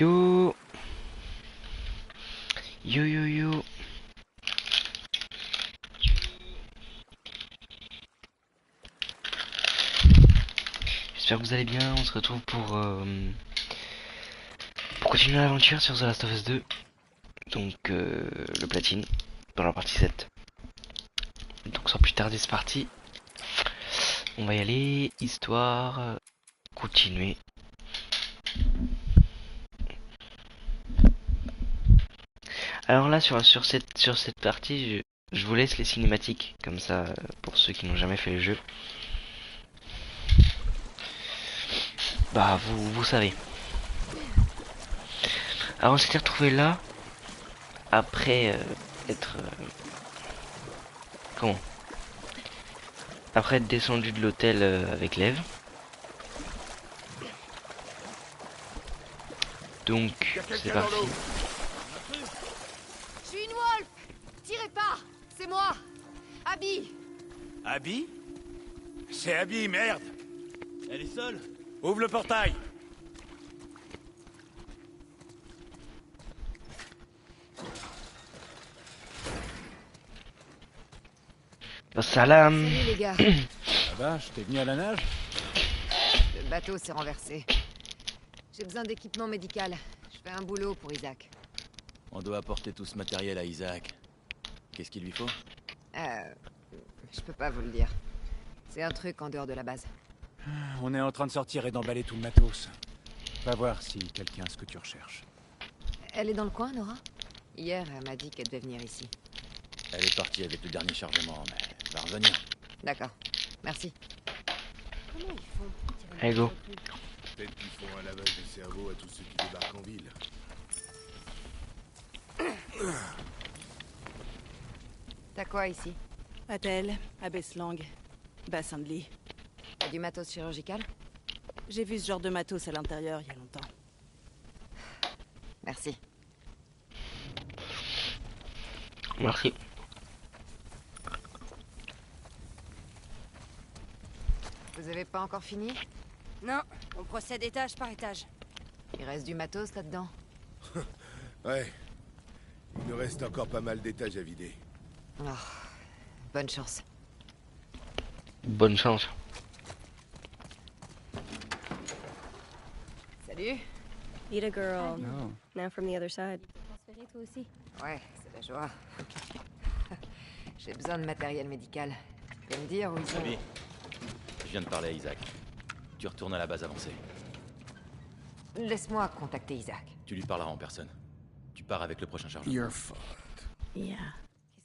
Yo yo yo yo. J'espère que vous allez bien. On se retrouve pour continuer l'aventure sur The Last of Us 2. Donc le platine dans la partie 7. Donc sans plus tarder, c'est parti. On va y aller, histoire continuer. Alors là sur cette partie, je vous laisse les cinématiques comme ça pour ceux qui n'ont jamais fait le jeu. Bah vous savez. Alors on s'était retrouvé là après être comment après être descendu de l'hôtel avec l'Ève. Donc c'est parti. Je suis une wolf. Tirez pas. C'est moi. Abby. Abby? C'est Abby, merde! Elle est seule? Ouvre le portail! Salam. Salut les gars. Ça va, je t'ai venu à la nage? Le bateau s'est renversé. J'ai besoin d'équipement médical. Je fais un boulot pour Isaac. On doit apporter tout ce matériel à Isaac. Qu'est-ce qu'il lui faut? Je peux pas vous le dire. C'est un truc en dehors de la base. On est en train de sortir et d'emballer tout le matos. Va voir si quelqu'un a ce que tu recherches. Elle est dans le coin, Nora? Hier, elle m'a dit qu'elle devait venir ici. Elle est partie avec le dernier chargement, mais elle va revenir. D'accord. Merci. Comment ils font pour tirer Allez, go. Peut-être qu'ils font un lavage de cerveau à tous ceux qui débarquent en ville. T'as quoi ici? Attelle, abaisse-langue, bassin de lit. T'as du matos chirurgical? J'ai vu ce genre de matos à l'intérieur il y a longtemps. Merci. Merci. Vous avez pas encore fini? Non, on procède étage par étage. Il reste du matos là-dedans? Ouais. Il nous reste encore pas mal d'étages à vider. Oh, bonne chance. Bonne chance. Salut. Eat a girl. No. Now from the other side. Transféré toi aussi? Ouais, c'est la joie. J'ai besoin de matériel médical. Tu peux me dire où ils sont? Abby, je viens de parler à Isaac. Tu retournes à la base avancée. Laisse-moi contacter Isaac. Tu lui parleras en personne. Tu pars avec le prochain chargement. You're fucked. Yeah.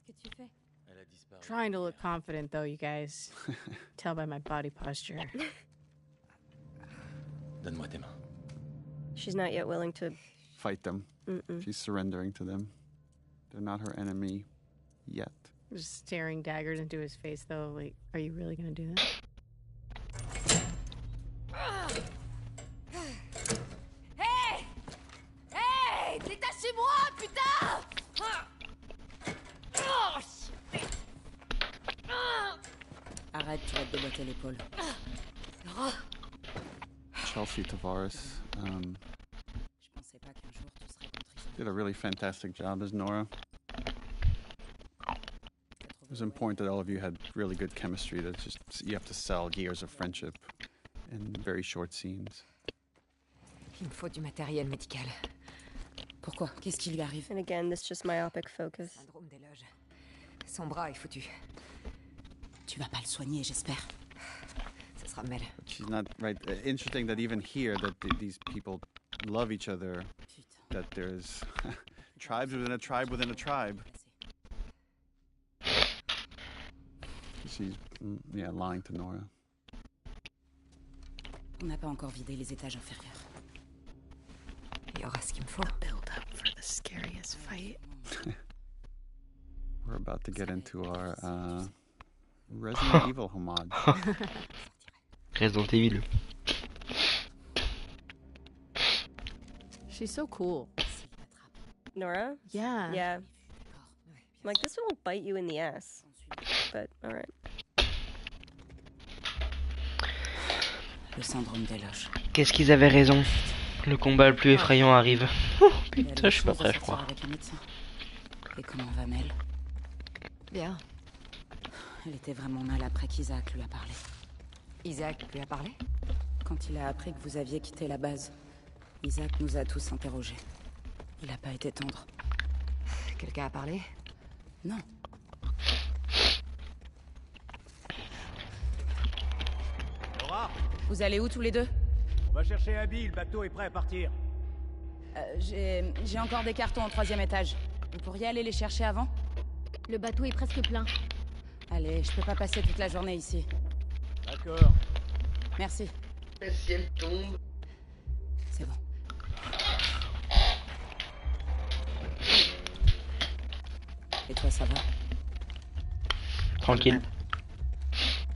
Qu'est-ce que tu fais? Elle a disparu. Trying to look confident, though, you guys. Tell by my body posture. Donne-moi tes mains. She's not yet willing to. Fight them. She's surrendering to them. They're not her enemy yet. Just staring daggers into his face, though. Like, are you really gonna do that? Hey! Hey! Détachez-moi, putain! Oh, shit. Arrête, tu vas te déboîter l'épaule. Nora? Chelsea Tavares Je pensais pas qu'un jour tu serais contre Isaac. did a really fantastic job as Nora. It was important that all of you had really good chemistry. That's just you have to sell years of friendship in very short scenes. Il me faut du matériel médical. Pourquoi? Qu'est-ce qui lui arrive? And again, this just myopic focus. Syndrome des loges. Son bras est foutu. Tu vas pas le soigner, j'espère. Ça sera Mel. But she's not right. Interesting that even here that these people love each other. Putain. That there's tribes within a tribe within a tribe. She's lying to Nora. On n'a pas encore vidé les étages inférieurs. Il y aura ce qu'il me faut. Build up for the scariest fight. We're about to get into our Resident Evil homage. Resident Evil. She's so cool. Nora? Yeah. Yeah. Like, this one will bite you in the ass. But, alright. Le syndrome des loges. Qu'est-ce qu'ils avaient raison? Le combat le plus effrayant arrive. Oh, Il y a putain, des je suis pas chances de prêt, je sortir crois. avec un médecin. Et comment va Mel? Bien. Elle était vraiment mal après qu'Isaac lui a parlé. Isaac lui a parlé? Quand il a appris que vous aviez quitté la base, Isaac nous a tous interrogés. Il a pas été tendre. Quelqu'un a parlé? Non. Laura, Vous allez où tous les deux? on va chercher Abby, le bateau est prêt à partir. J'ai encore des cartons au 3e étage. Vous pourriez aller les chercher avant? Le bateau est presque plein. Allez, je peux pas passer toute la journée ici. D'accord. Merci. Si elle tombe. C'est bon. Et toi, ça va? Tranquille.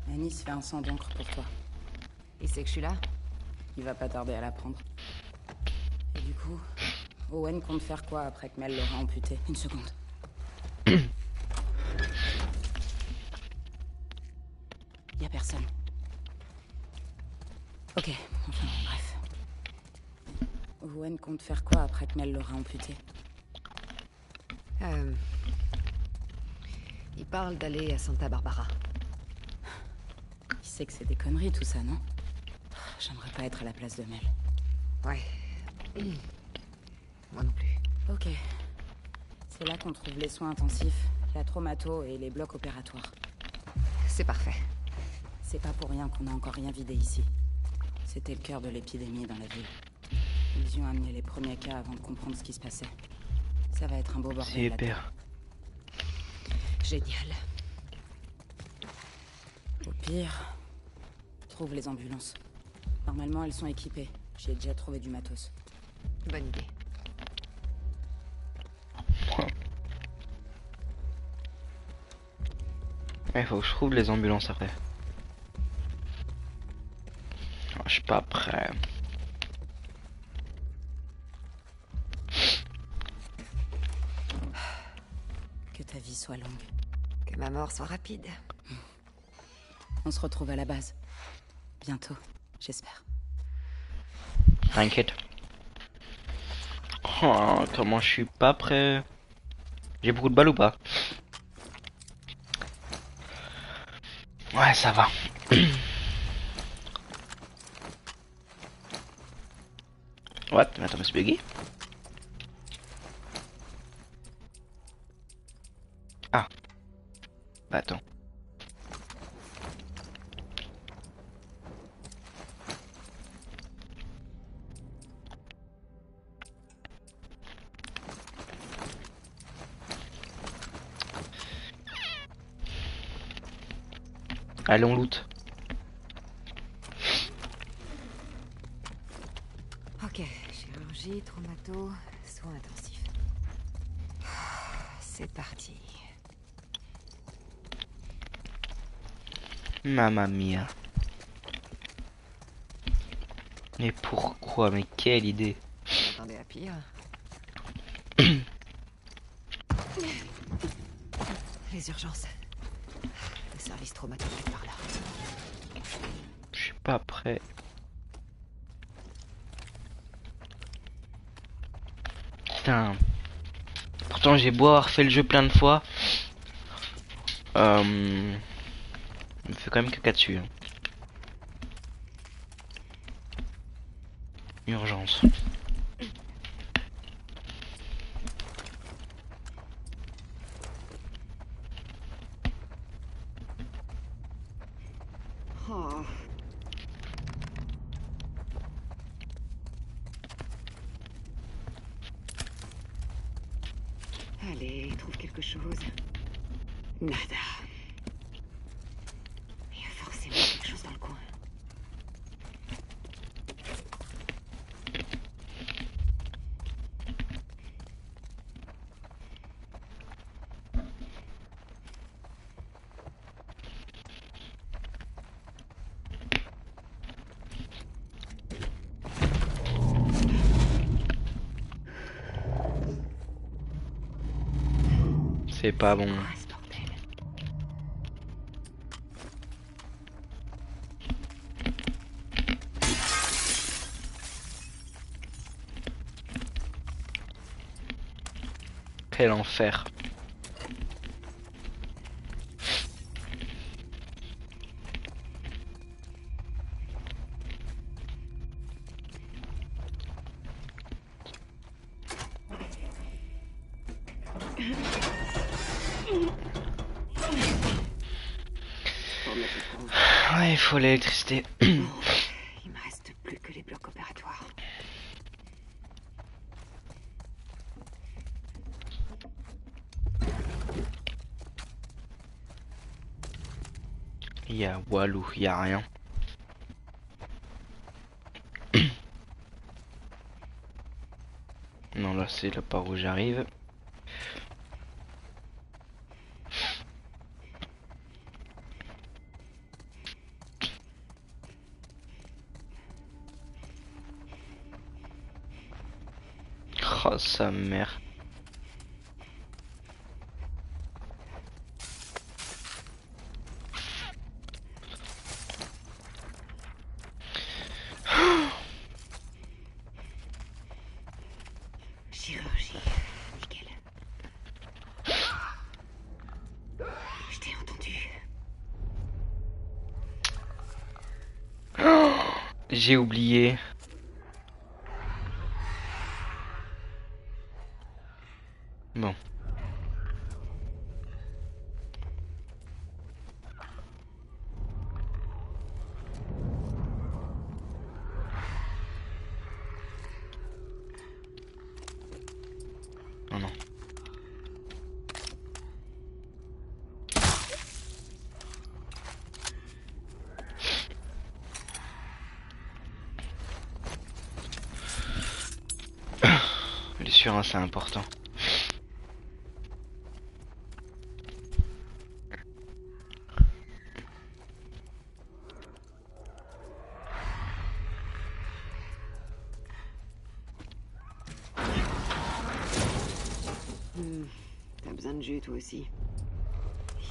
Anis fait un sang d'encre pour toi. Il sait que je suis là? Il va pas tarder à l'apprendre. Et du coup, Owen compte faire quoi après que Mel l'aura amputé? Une seconde. Y a personne. Ok, enfin, bref. Owen compte faire quoi après que Mel l'aura amputé? Il parle d'aller à Santa Barbara. Il sait que c'est des conneries tout ça, non? J'aimerais pas être à la place de Mel. Ouais. Moi non plus. Ok. C'est là qu'on trouve les soins intensifs, la traumato et les blocs opératoires. C'est parfait. C'est pas pour rien qu'on a encore rien vidé ici. C'était le cœur de l'épidémie dans la ville. Ils y ont amené les premiers cas avant de comprendre ce qui se passait. Ça va être un beau bordel. C'est épère. Génial. Au pire, trouve les ambulances. Normalement, elles sont équipées. J'ai déjà trouvé du matos. Bonne idée. Ouais, faut que je trouve les ambulances après. Oh, je suis pas prêt. Que ta vie soit longue. Que ma mort soit rapide. On se retrouve à la base. Bientôt, j'espère. T'inquiète. Oh, comment je suis pas prêt. J'ai beaucoup de balles ou pas? Ouais, ça va. What? Attends, mais c'est bugué? Ah. Bah attends. Allez, on loot. Ok, chirurgie, traumato, soins intensifs. C'est parti. Mamma mia. Mais pourquoi? Mais quelle idée? Attendez à pire. Les urgences. Le service traumatique par là. Je suis pas prêt. Putain. Pourtant j'ai beau avoir fait le jeu plein de fois. Il me fait quand même caca dessus. Hein. Urgence. Oh. Allez, trouve quelque chose. Nada. Il y a forcément quelque chose dans le coin. C'est pas bon. Ah, ce bordel. Quel enfer. Ouais, il faut l'électricité. Il me reste plus que les blocs opératoires. Il y a Walou, il y a rien. Non, là c'est là par où j'arrive. Oh sa mère. Chirurgie. Nickel. Je t'ai entendu. J'ai oublié. Bon. Oh non. Les sûr, hein, c'est important. T'as besoin de jus, toi aussi.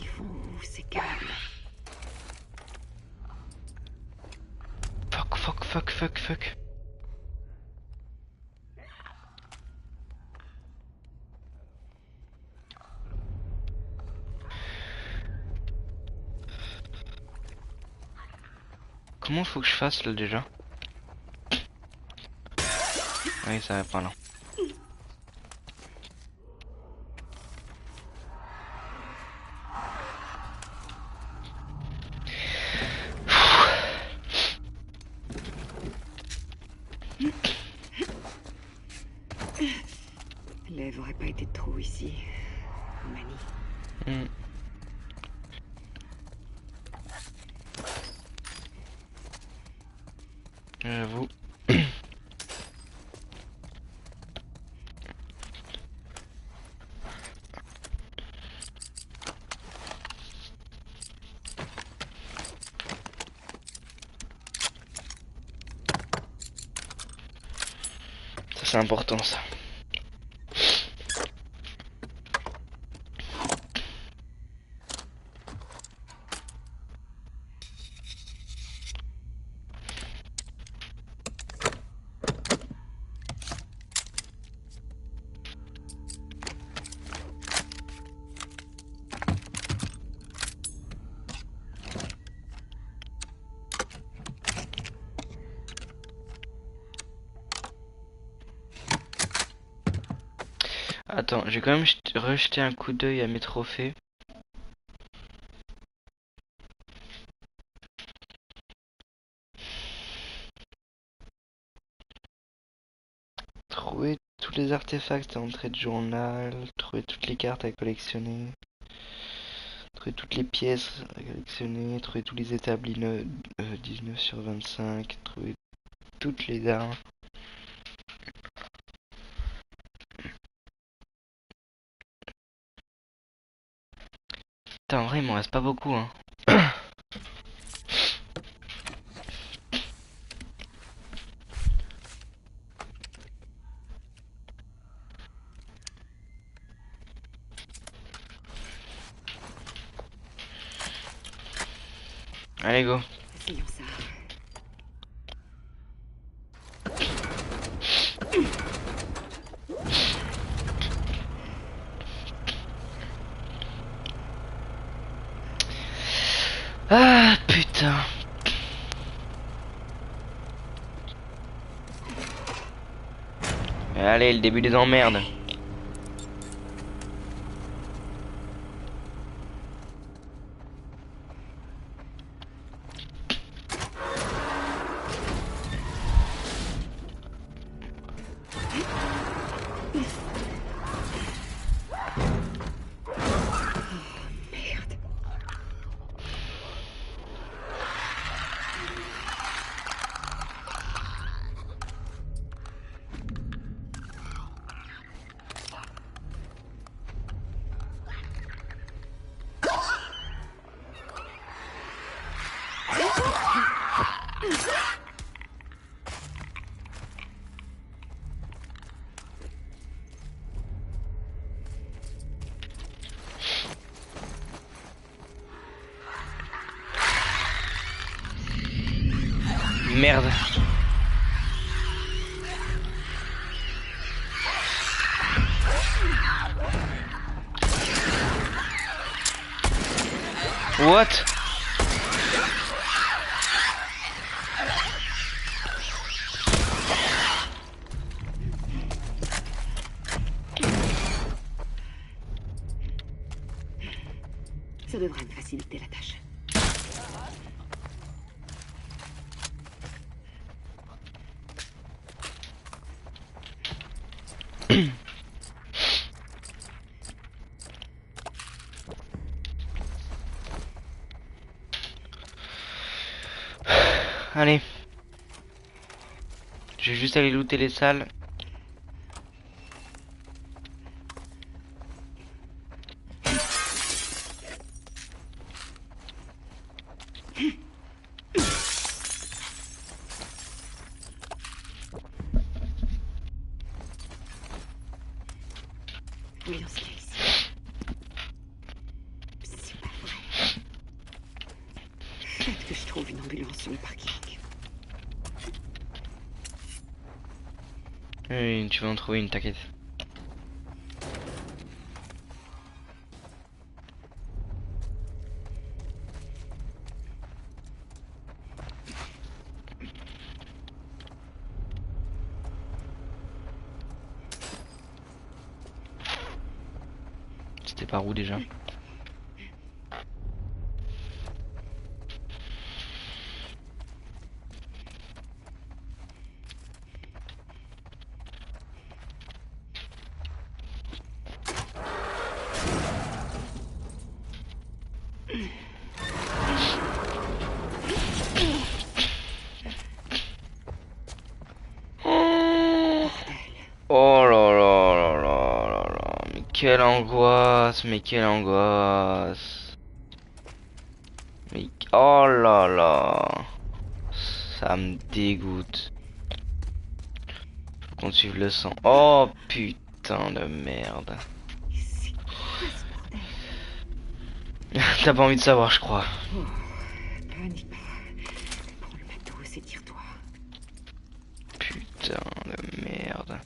Ils vont où, ces câbles? Fuck, fuck, fuck, fuck, fuck. Comment faut que je fasse là déjà? Oui, ça va pas là. L'Ève aurait pas été de trop ici. Mani. J'avoue. Ça c'est important ça. Attends, j'ai quand même rejeté un coup d'œil à mes trophées. Trouver tous les artefacts à entrée de journal, trouver toutes les cartes à collectionner, trouver toutes les pièces à collectionner, trouver tous les établis 19 sur 25, trouver toutes les armes. Putain, en vrai, il m'en reste pas beaucoup, hein. Allez, go. Essayons ça. Ah putain. Allez, le début des emmerdes. Merde. What? Ça devrait me faciliter la tâche. Allez. Je vais juste aller looter les salles. Voyons ce qu'il y a ici. C'est pas vrai. Faites que je trouve une ambulance sur le parking. Oui, tu vas en trouver une, t'inquiète. C'était par où déjà? Oh là là là là là là, mais quelle angoisse, mais quelle angoisse. Mais oh là là, ça me dégoûte. Faut qu'on suive le sang. Oh putain de merde. C'est quoi ce bordel? T'as pas envie de savoir, je crois. Oh, panique pas. Prends le matos et tire-toi. Putain de merde.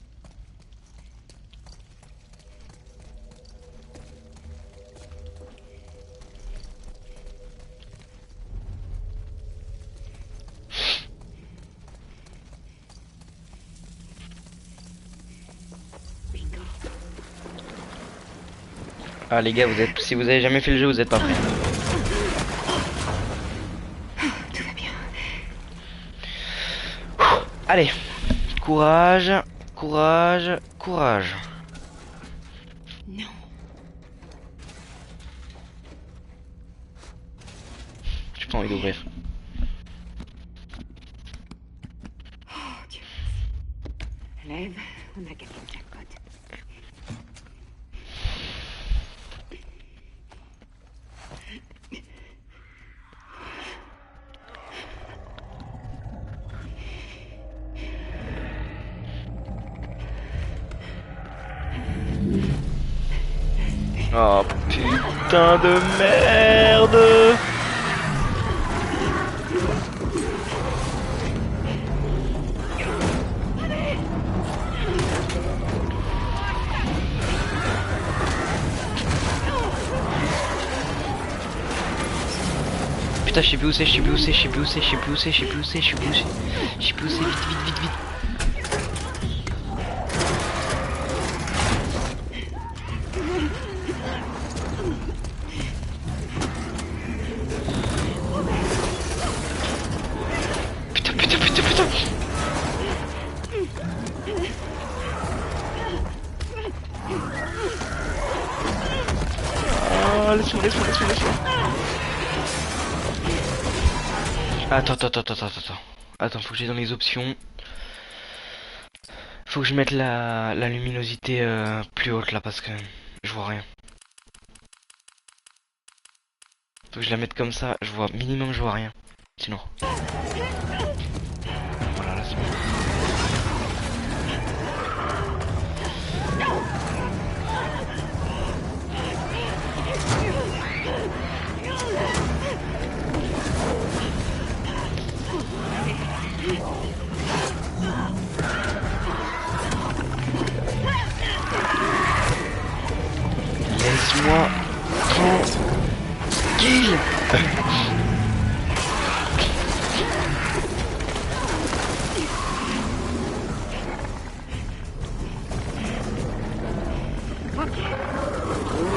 Bingo. Ah les gars, si vous avez jamais fait le jeu, vous êtes pas prêts. Tout va bien. Allez, courage, courage, courage. Non. J'ai pas envie d'ouvrir. Oh, Dieu merci. Lève, on a gagné le jackpot. Oh putain de merde. putain, je sais plus où c'est, je sais plus où c'est, je sais plus où c'est, je sais plus où c'est, je sais plus où c'est, je sais plus où c'est, je sais plus où c'est, vite, vite, vite, vite. Putain, putain, putain, putain. Oh, laisse-moi, laisse-moi, laisse-moi, laisse-moi. Attends, attends, attends, attends, attends. Attends, faut que j'aille dans les options. Faut que je mette la luminosité plus haute là parce que je vois rien. Faut que je la mette comme ça, je vois minimum, je vois rien. Sinon. Voilà, là c'est bon. Laisse-moi tranquille.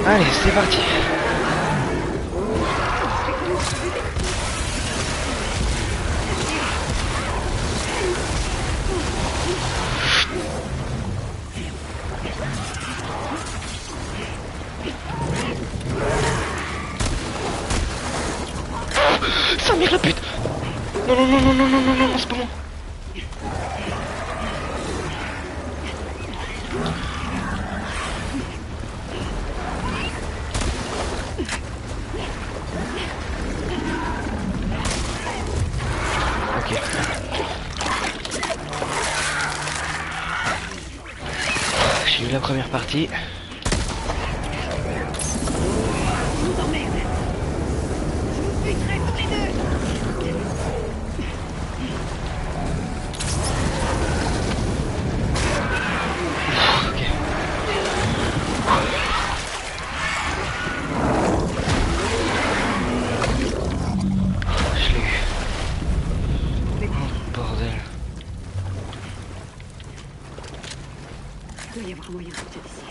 Allez, c'est parti. Ça merde la pute. Non, non, non, non, non, non, non, non, c'est pas moi. Ok. J'ai eu la première partie. Il doit y avoir moyen de sortir d'ici.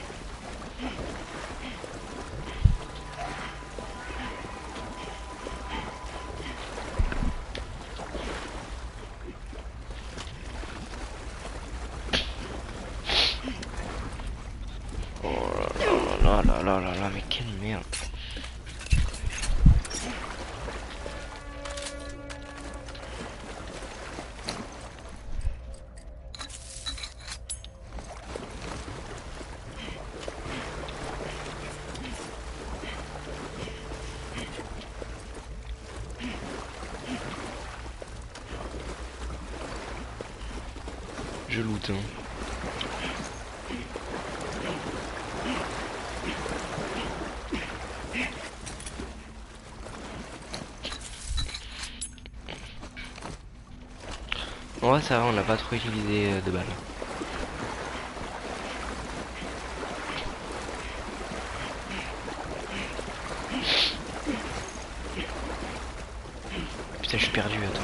Oh là là là là là là, mais quelle merde. Je loot hein. En vrai ça va, on n'a pas trop utilisé de balles. Putain je suis perdu, attends.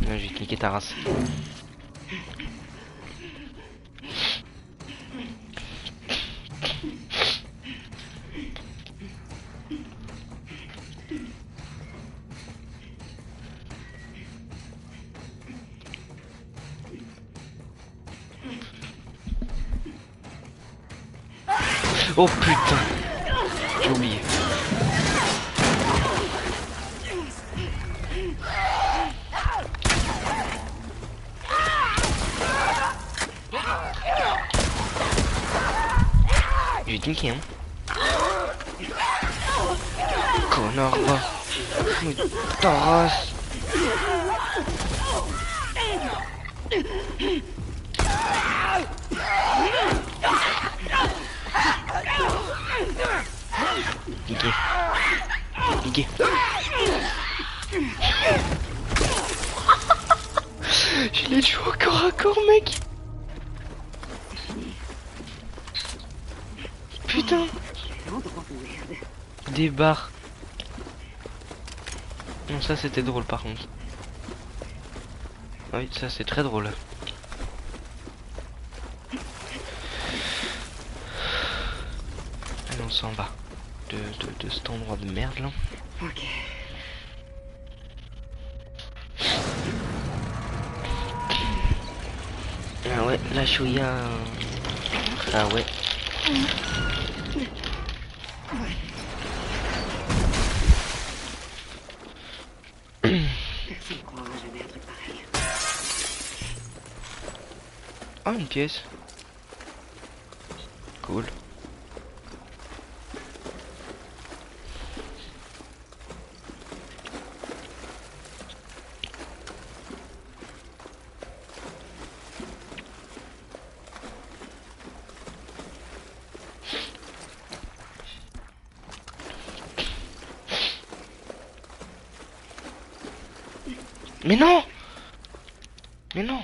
Là, j'ai cliqué ta race. Oh putain, j'ai oublié. J'ai niqué, hein. Connard, va. Mais ta race. Niqué. Niqué. Je l'ai tué au corps à corps, mec. Putain. Des barres. Non, ça c'était drôle par contre. Oui, ça c'est très drôle. Allez, on s'en va de cet endroit de merde là. Ok. Ah ouais, la chouïa. Ah ouais. Personne ne croira jamais un truc pareil. Ah, une pièce. Cool. Mais non! Mais non!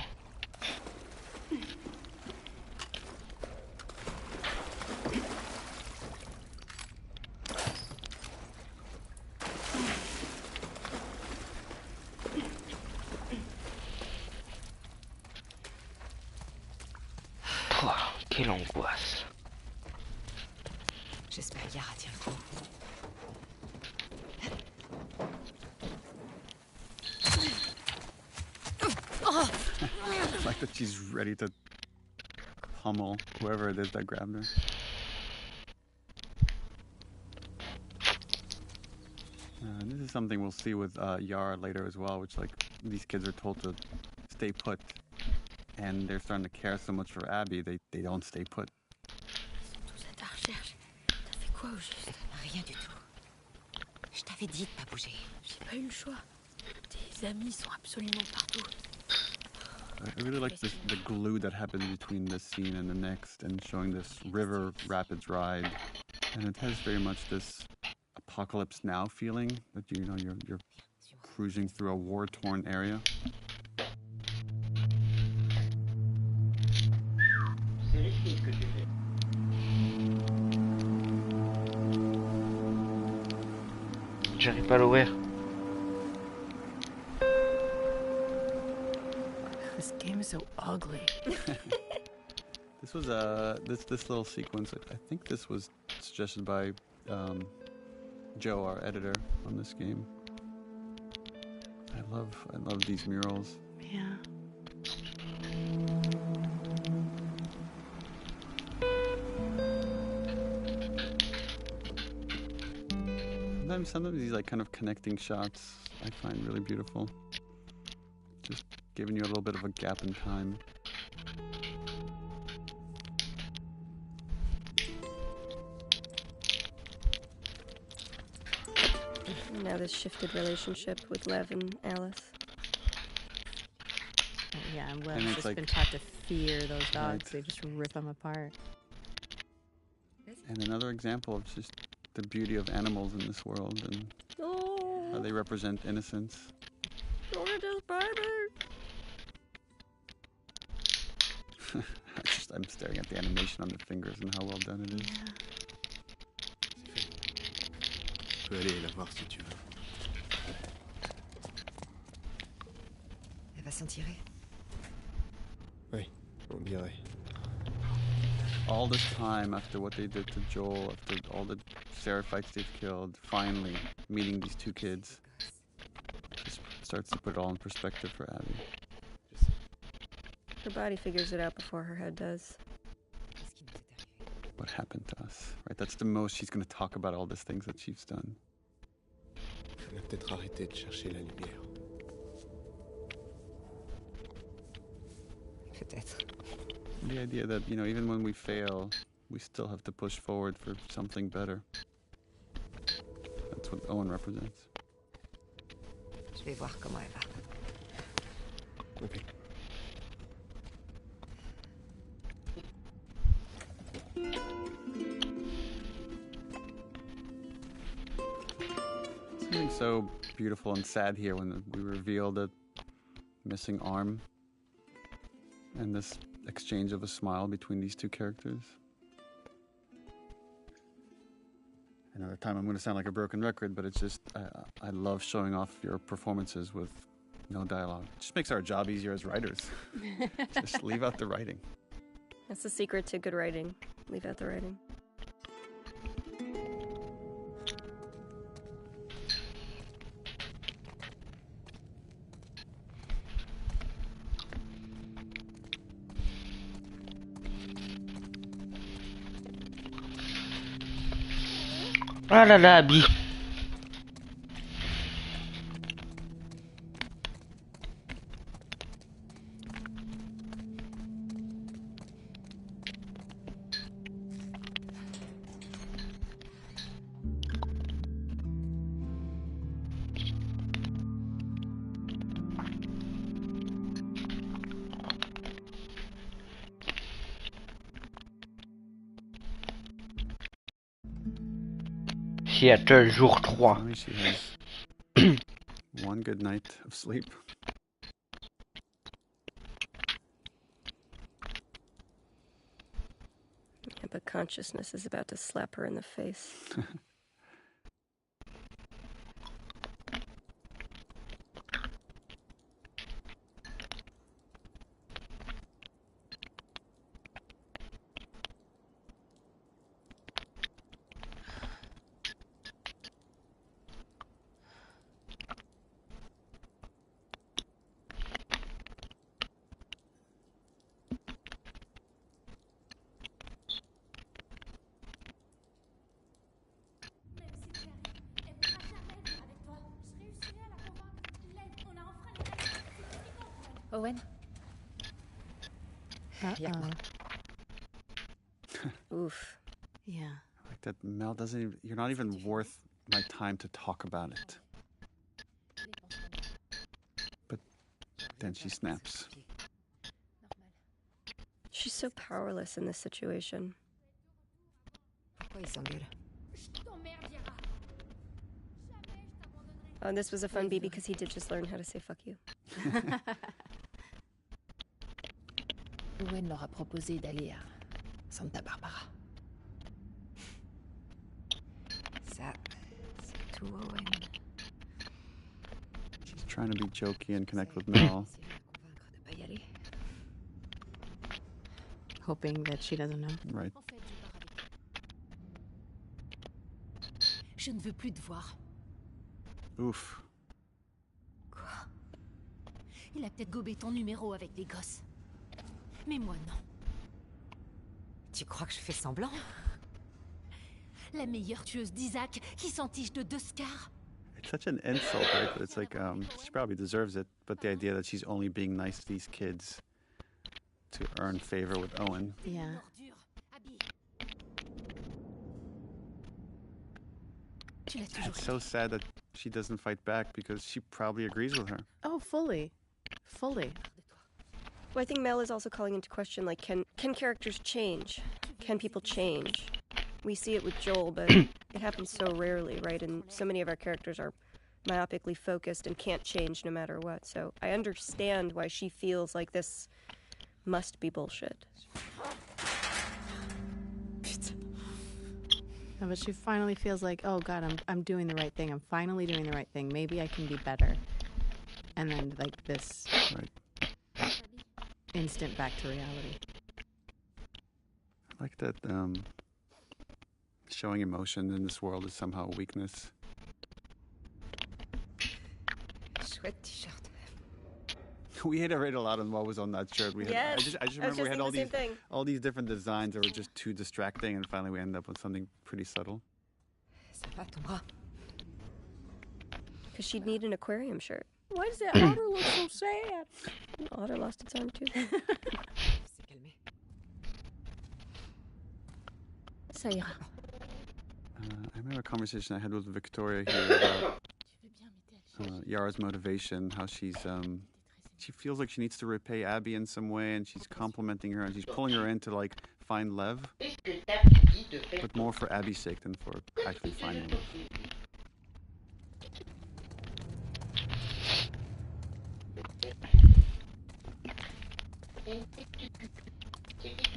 Pouah, quelle angoisse. J'espère Yara tient le coup. It's like that she's ready to pummel whoever it is that grabbed her. This is something we'll see with Yara later as well, which like these kids are told to stay put, and they're starting to care so much for Abby, they don't stay put. Tous à ta recherche. T'as fait quoi au juste? Rien du tout. Je t'avais dit de pas bouger. J'ai pas eu le choix. Tes amis sont absolument partout. I really like the glue that happens between this scene and the next, and showing this river rapids ride, and it has very much this apocalypse now feeling that you're cruising through a war-torn area. J'arrive pas à l'ouvrir. This game is so ugly. This was this little sequence. I think this was suggested by Joe, our editor on this game. I love these murals. Yeah. Sometimes these like kind of connecting shots I find really beautiful. Just giving you a little bit of a gap in time. Now this shifted relationship with Lev and Alice. Yeah, and And Lev's it's just like- been taught to fear those dogs. Right. They just rip them apart. And another example of just the beauty of animals in this world and how Oh, they represent innocence. gorgeous baby. I'm staring at the animation on the fingers and how well done it is. Tu peux aller la voir si tu veux. Elle va s'en tirer. Oui, on dirait. All this time after what they did to Joel, after all the Seraphites they've killed, finally meeting these two kids, just starts to put it all in perspective for Abby. Her body figures it out before her head does. Qu'est-ce qui nous est arrivé? What happened to us, right? That's the most she's going to talk about, all these things that she's done. On a peut-être arrêté de chercher la lumière. Peut-être. The idea that, even when we fail, we still have to push forward for something better. That's what Owen represents. Je vais voir comment elle va. Ok. Something so beautiful and sad here when we reveal the missing arm and this exchange of a smile between these two characters. Another time I'm going to sound like a broken record, but it's just, I love showing off your performances with no dialogue. It just makes our job easier as writers. Just leave out the writing. That's the secret to good writing. Leave out the writing. Ah là là, Abby. Seattle, jour 3. Finally, she has one good night of sleep. Yeah, but consciousness is about to slap her in the face. Owen? Oof. Yeah. Like that Mel doesn't even, you're not even worth my time to talk about it. But then she snaps. She's so powerless in this situation. Pourquoi il s'engueule? Oh, and this was a fun beat because he did just learn how to say fuck you. Owen leur a proposé d'aller à Santa Barbara. Ça, c'est tout, Owen. She's trying to be jokey and connect with Mel. Convaincre de pas y aller. Hoping that she doesn't know. Right. En fait, je pars avec toi. Je ne veux plus te voir. Oof. Quoi? Il a peut-être gobé ton numéro avec les gosses. Mais moi, non. Tu crois que je fais semblant? La meilleure tueuse d'Isaac qui s'entiche de 2 scars. It's such an insult, right? But it's like, she probably deserves it. But the idea that she's only being nice to these kids to earn favor with Owen. Yeah. Ordure, Abby. Tu l'as toujours It's so sad that she doesn't fight back because she probably agrees with her. Oh, fully. Fully. Well, I think Mel is also calling into question, like, can characters change? Can people change? We see it with Joel, but it happens so rarely, right? And so many of our characters are myopically focused and can't change no matter what. So I understand why she feels like this must be bullshit. No, but she finally feels like, oh God, I'm doing the right thing. I'm finally doing the right thing. Maybe I can be better. And then like this Right. instant back to reality. I like that showing emotion in this world is somehow a weakness. Chouette t-shirt. We iterated a lot on what was on that shirt. We had, Yes, I just remember we had thing. all these different designs that were just too distracting, and finally we ended up with something pretty subtle. Ça va, ton bras? Because she'd need an aquarium shirt. Why does that otter look so sad? The otter lost its arm too. C'est calmé. Ça ira. I remember a conversation I had with Victoria here about Yara's motivation, how she feels like she needs to repay Abby in some way, and she's complimenting her, and she's pulling her in to like find Lev, but more for Abby's sake than for actually finding Lev.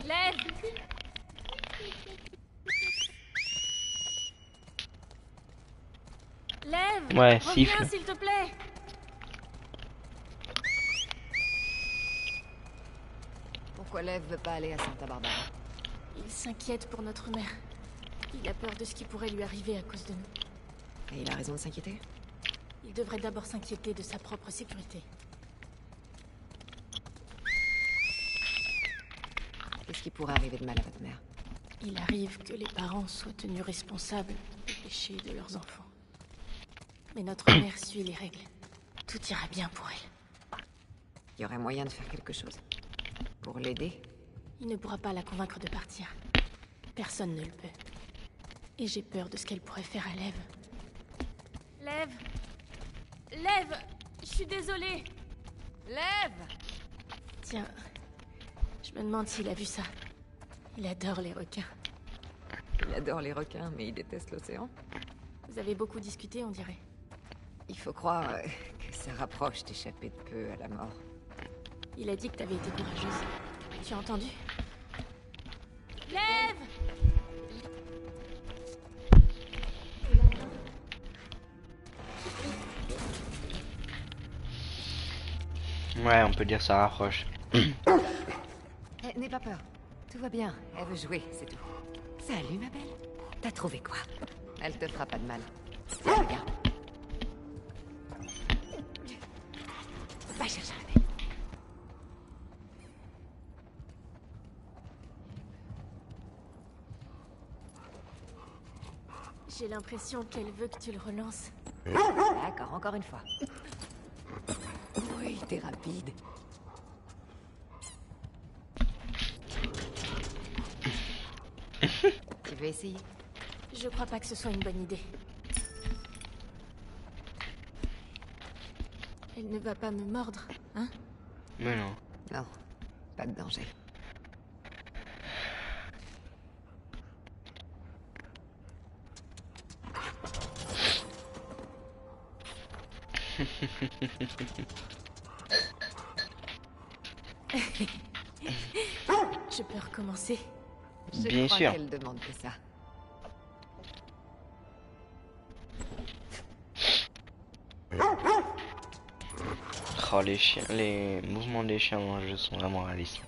Lève! Lève! Ouais, Reviens, siffle. s'il te plaît! Pourquoi Lev veut pas aller à Santa Barbara? Il s'inquiète pour notre mère. Il a peur de ce qui pourrait lui arriver à cause de nous. Et il a raison de s'inquiéter? Il devrait d'abord s'inquiéter de sa propre sécurité. Qu'est-ce qui pourrait arriver de mal à votre mère? Il arrive que les parents soient tenus responsables des péchés de leurs enfants. Mais notre mère suit les règles. Tout ira bien pour elle. Il y aurait moyen de faire quelque chose. Pour l'aider? Il ne pourra pas la convaincre de partir. Personne ne le peut. Et j'ai peur de ce qu'elle pourrait faire à Lev. Lev! Lev! Je suis désolée! Lev! Tiens, je me demande s'il a vu ça. Il adore les requins. Il adore les requins, mais il déteste l'océan. Vous avez beaucoup discuté, on dirait. Il faut croire que ça rapproche d'échapper de peu à la mort. Il a dit que t'avais été courageuse. Tu as entendu? Lève! Ouais, on peut dire ça rapproche. N'aie pas peur. Tout va bien. Elle veut jouer, c'est tout. Salut, ma belle. T'as trouvé quoi? Elle te fera pas de mal. Tiens, regarde. Va chercher la belle. J'ai l'impression qu'elle veut que tu le relances. D'accord, encore une fois. Oui, t'es rapide. Tu veux essayer? Je crois pas que ce soit une bonne idée. Elle ne va pas me mordre, hein? Mais non. Non, pas de danger. Je peux recommencer. Bien sûr. Qu'elle demande que ça. Oh, les chiens, les mouvements des chiens dans le jeu sont vraiment réalistes.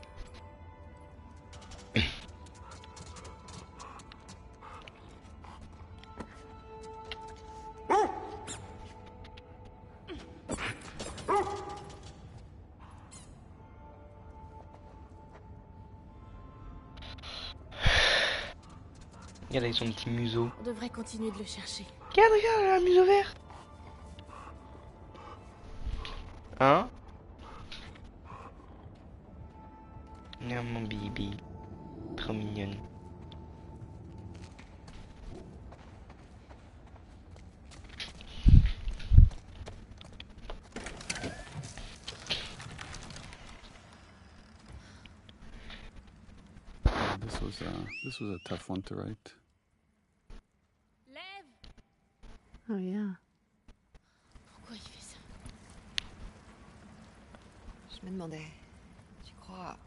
Regarde avec son petit museau. On devrait continuer de le chercher. Regarde, regarde, elle a un museau vert. Hein? Non, mon bibi. Trop mignonne. This was a tough one to write. Lève! Oh yeah. Pourquoi il fait ça? Je me demandais, tu crois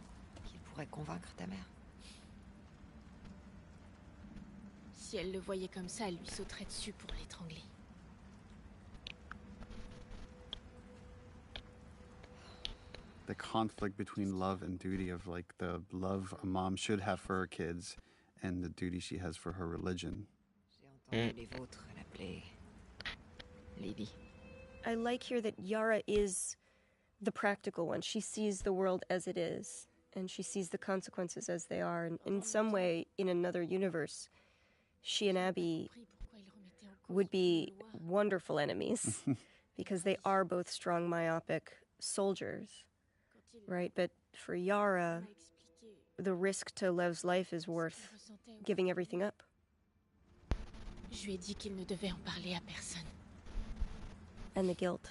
qu'il pourrait convaincre ta mère? Si elle le voyait comme ça, elle lui sauterait dessus pour l'étrangler. The conflict between love and duty, of like the love a mom should have for her kids and the duty she has for her religion. J'ai entendu les vôtres l'appeler Lady. I like here that Yara is the practical one. She sees the world as it is, and she sees the consequences as they are. And in some way, in another universe, she and Abby would be wonderful enemies because they are both strong, myopic soldiers, right? But for Yara, the risk to Lev's life is worth giving everything up. Je lui ai dit qu'il ne devait en parler à personne. And the guilt.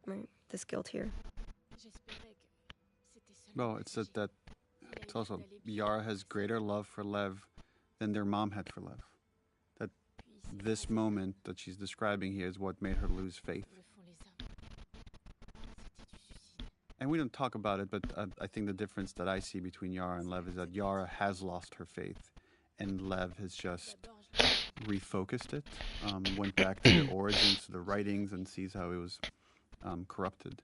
Right? This guilt here. Well, it's that it's also Yara has greater love for Lev than their mom had for Lev. That this moment that she's describing here is what made her lose faith. And we don't talk about it, but I think the difference that I see between Yara and Lev is that Yara has lost her faith, and Lev has just refocused it, went back to the origins, to the writings, and sees how it was corrupted.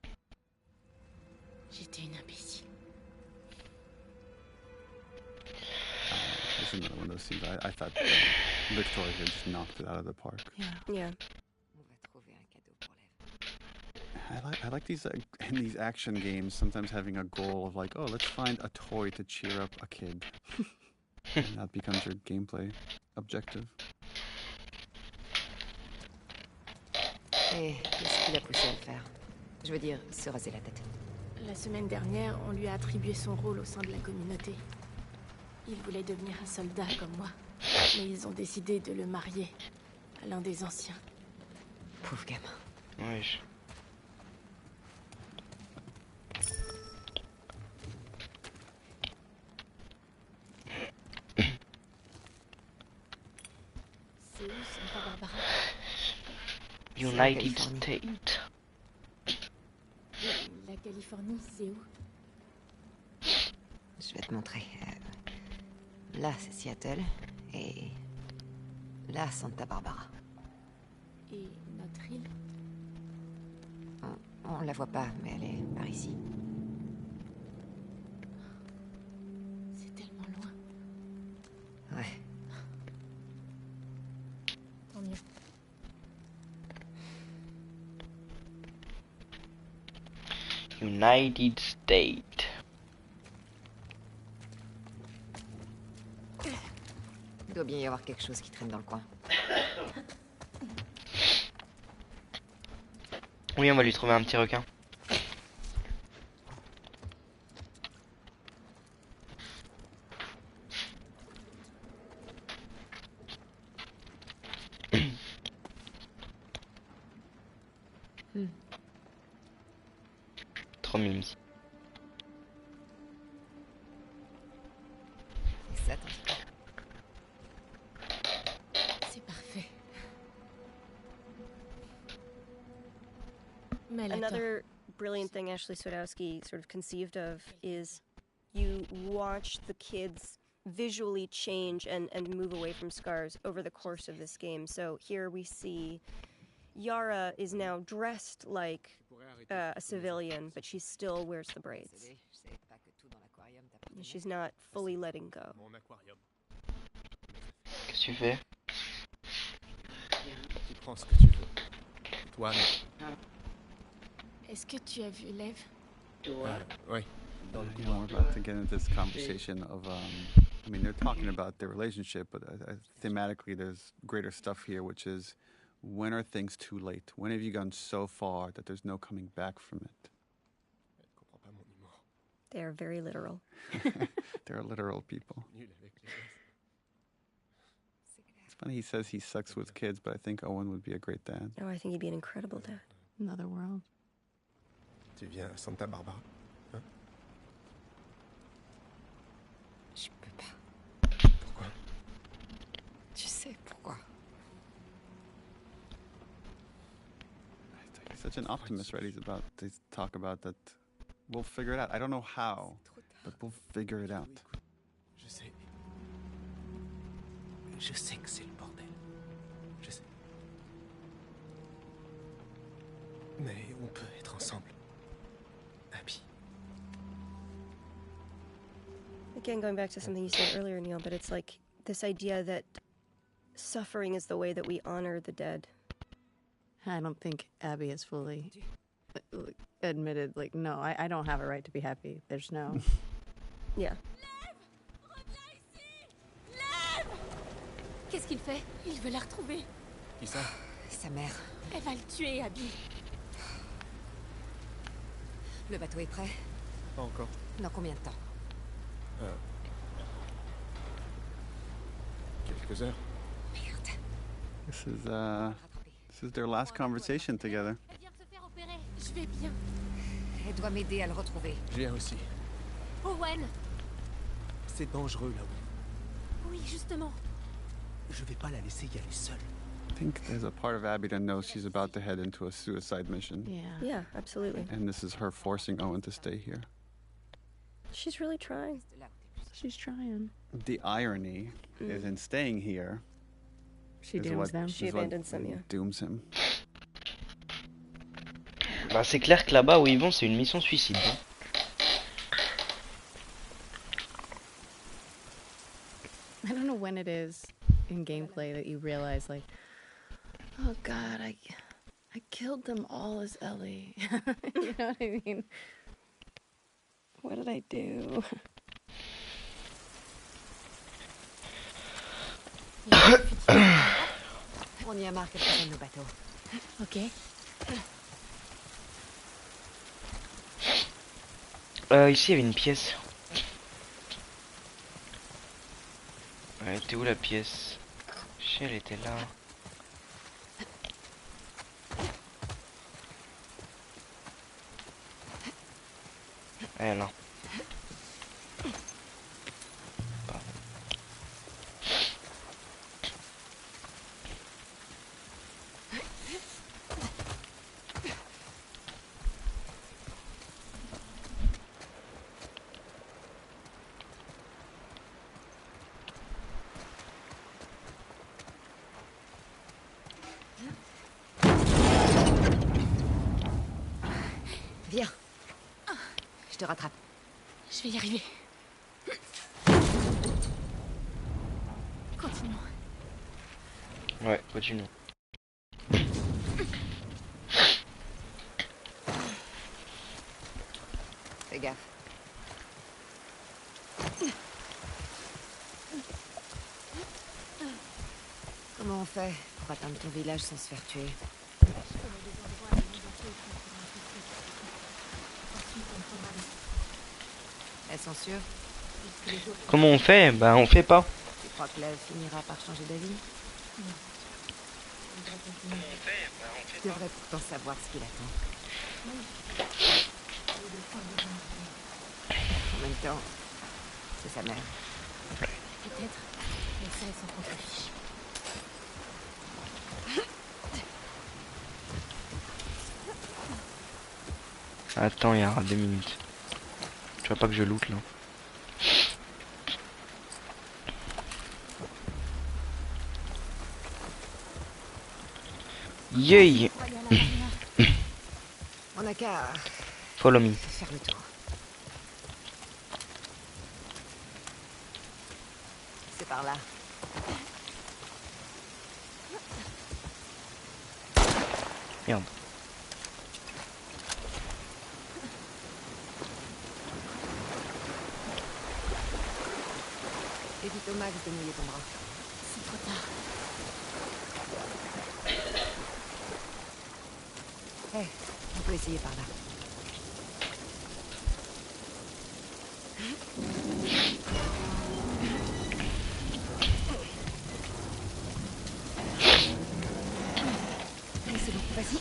J'étais une imbécile. This is another one of those scenes. I thought Victoria here just knocked it out of the park. Yeah. I like these in these action games sometimes having a goal of like, oh, let's find a toy to cheer up a kid. And that becomes your gameplay objective. Et qu'est-ce qui l'a poussé à le faire? Je veux dire, se raser la tête. La semaine dernière, on lui a attribué son rôle au sein de la communauté. Il voulait devenir un soldat comme moi, mais ils ont décidé de le marier à l'un des anciens. Pauvre gamin. Oui. C'est où Santa Barbara? United States. La Californie, c'est où? Je vais te montrer. Là, c'est Seattle. Et là, Santa Barbara. Et notre île? On la voit pas, mais elle est par ici. C'est tellement loin. Ouais. Tant mieux. United States. Il doit bien y avoir quelque chose qui traîne dans le coin. Oui, on va lui trouver un petit requin. Trop mimi. C'est ça, ton truc. C'est parfait. Mais elle a tort. Another brilliant thing Ashley Sodowski sort of conceived of is you watch the kids visually change and move away from scars over the course of this game. So here we see Yara is now dressed like a civilian, but she still wears the braids. She's not fully letting go. Qu'est-ce que tu fais? Tu prends ce que tu veux. Toi, Est-ce que tu as vu Lev? oui. We're about to get into this conversation of, I mean, they're talking about their relationship, but thematically there's greater stuff here, which is, when are things too late? When have you gone so far that there's no coming back from it? They are very literal. They're literal people. It's funny he says he sucks with kids, but I think Owen would be a great dad. Oh, I think he'd be an incredible dad. Another world. Tu viens à Santa Barbara, hein? Je peux pas. Pourquoi? Tu sais pourquoi? He's such an optimist, right? He's about to talk about that. We'll figure it out. I don't know how, but we'll figure it out. Je sais. Je sais que c'est le bordel. Je sais. Mais on peut être ensemble. Abby. Again, going back to something you said earlier, Neil, but it's like this idea that suffering is the way that we honor the dead. I don't think Abby has fully admitted, like, no, I don't have a right to be happy. There's no... Yeah. Qu'est-ce qu'il fait? Il veut la retrouver. Qui ça? Sa mère. Elle va le tuer, Abby. Le bateau est prêt? Pas encore. Dans combien de temps? quelques heures. This is their last conversation together. Elle vient de se faire opérer. Je vais bien. Elle doit m'aider à le retrouver. J'ai aussi. Owen. C'est dangereux là-haut. Oui, justement. Je vais pas la laisser y aller seule. I think there's a part of Abby that knows she's about to head into a suicide mission. Yeah. Yeah, absolutely. And this is her forcing Owen to stay here. She's really trying. She's trying. The irony is in staying here. She is dooms what- them. She is what abandons them, yeah. Dooms him. Bah c'est clair que là-bas où ils vont c'est une mission suicide. Hein. I don't know when it is in gameplay that you realize, like, oh god, I killed them all as Ellie. You know what I mean? What did I do? On y amarre quelques-uns de nos bateaux. Ok. Ici il y avait une pièce. Elle était où la pièce? Je sais, elle était là. Elle est là. Viens. Je te rattrape. Je vais y arriver. Continuons. Ouais, continue. Fais gaffe. Comment on fait pour atteindre ton village sans se faire tuer? Elles sont sûres? Comment on fait? Bah on fait pas. Tu crois que l'Ève finira par changer d'avis? Tu devrais pourtant savoir ce qu'il attend. En même temps, c'est sa mère. Peut-être. Mais ça, elle s'en contrefiche. Attends, il y aura 2 minutes. Tu vois pas que je loot là? Yay! On n'a qu'à Follow me. faire le tour. C'est par là. Merde. Évite au max de mouiller ton bras. C'est trop tard. Hé, on peut essayer par là. Allez, c'est bon, vas-y.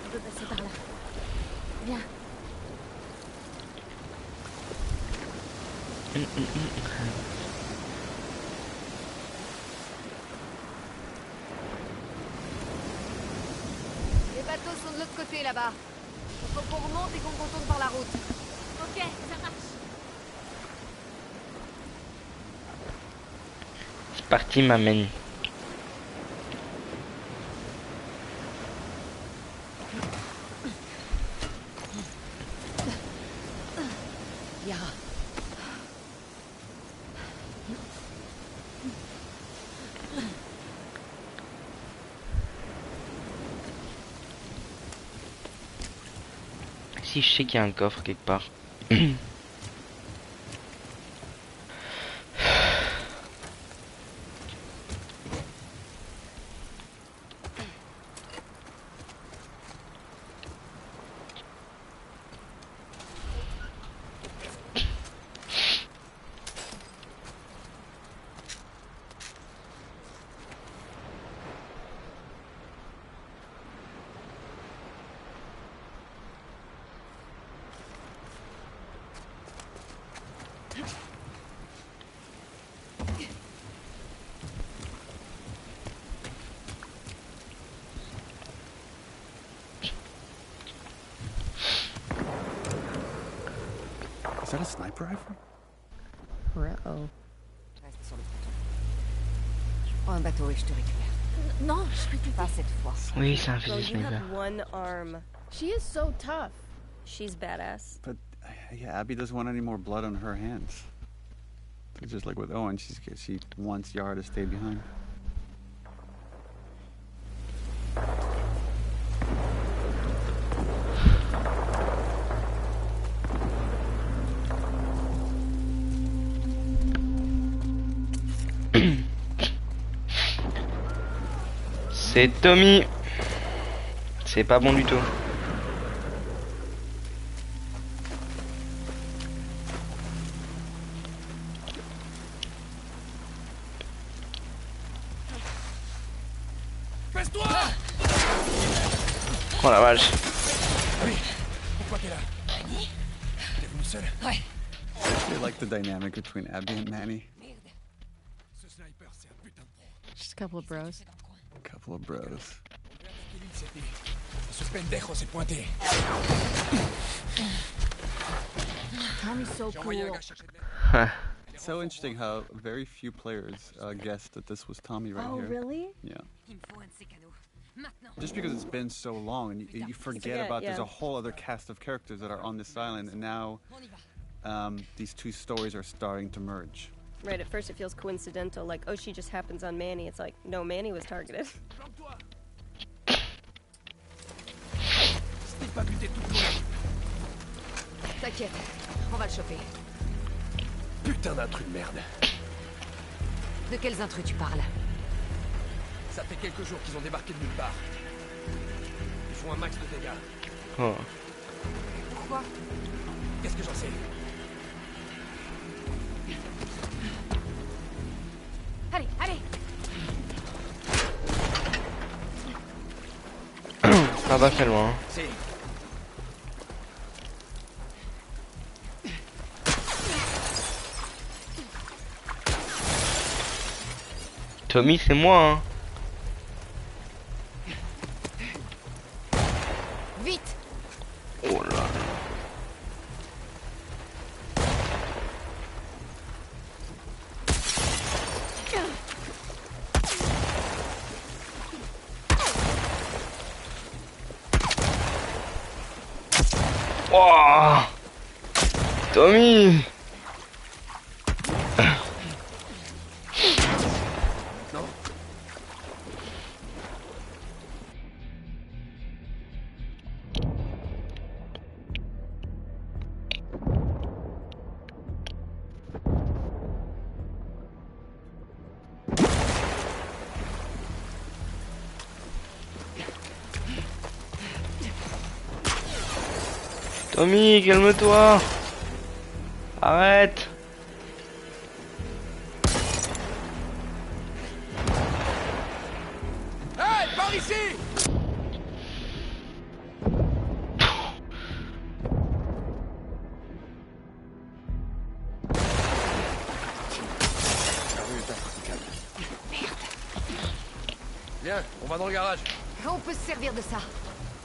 On peut passer par là. Viens. Les bateaux sont de l'autre côté, là-bas. Il faut qu'on remonte et qu'on contourne par la route. Ok, ça marche. C'est parti, m'amène. Yara. Si je sais qu'il y a un coffre quelque part. Is that a sniper rifle? Bro. Reste sur le ponton. Je prends un bateau et je te récupère. Non, je peux Pas cette fois. Oui, c'est un Bro, fusil you sniper. have one arm. She is so tough. She's badass. But yeah, Abby doesn't want any more blood on her hands. It's just like with Owen, she wants Yara to stay behind. C'est Tommy. C'est pas bon du tout. Baisse-toi! Oh la vache. Oui, pourquoi t'es là? T'es venu seul? Ouais. I like the dynamic between Abby and Manny. Ce sniper, c'est un putain de pro. Just a couple of bros. A couple of bros. On veut attaquer l'île cette nuit. Et ce pendejo s'est pointé. Tommy's so J'ai envoyé un cool. gars chercher de l'aide. It's so interesting how very few players guessed that this was Tommy right here. Really? Yeah. Il me faut un de ces canaux. Maintenant. Just because it's been so long and you forget forget, about there's yeah. a whole other cast of characters that are on this island, and now On y va. these two stories are starting to merge. Right, at first it feels coincidental, like, oh, she just happens on Manny. It's like, no, Manny was targeted. Planque-toi! Ce n'est pas buté toute l'eau. T'inquiète, on va le choper. Putain d'intrus de merde. De quels intrus tu parles? Ça fait quelques jours qu'ils ont débarqué de nulle part. Ils font un max de dégâts. Oh. Pourquoi? Qu'est-ce que j'en sais? Allez, allez! Ça va très loin. Si. Tommy, c'est moi, hein. Vite! Oh là là. Oh Tommy. Non. Tommy, calme-toi. Arrête. Hey, par ici! Viens, on va dans le garage. On peut se servir de ça.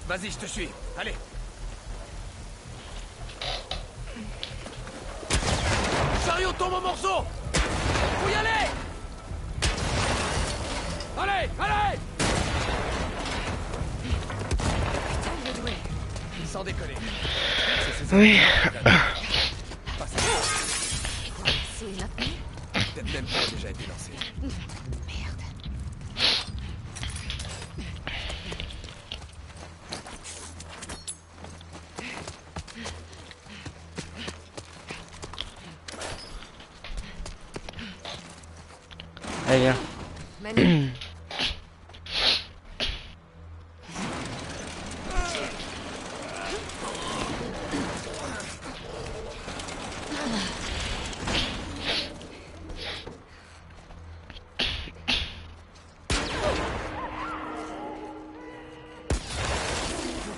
Vas-y, je te suis. Allez. Chariot tombe en morceaux. Faut y aller. Allez, allez. Sans déconner. Oui. C'est maintenu? Peut-être même pas déjà été lancé. Merde. Allez, viens. Manu,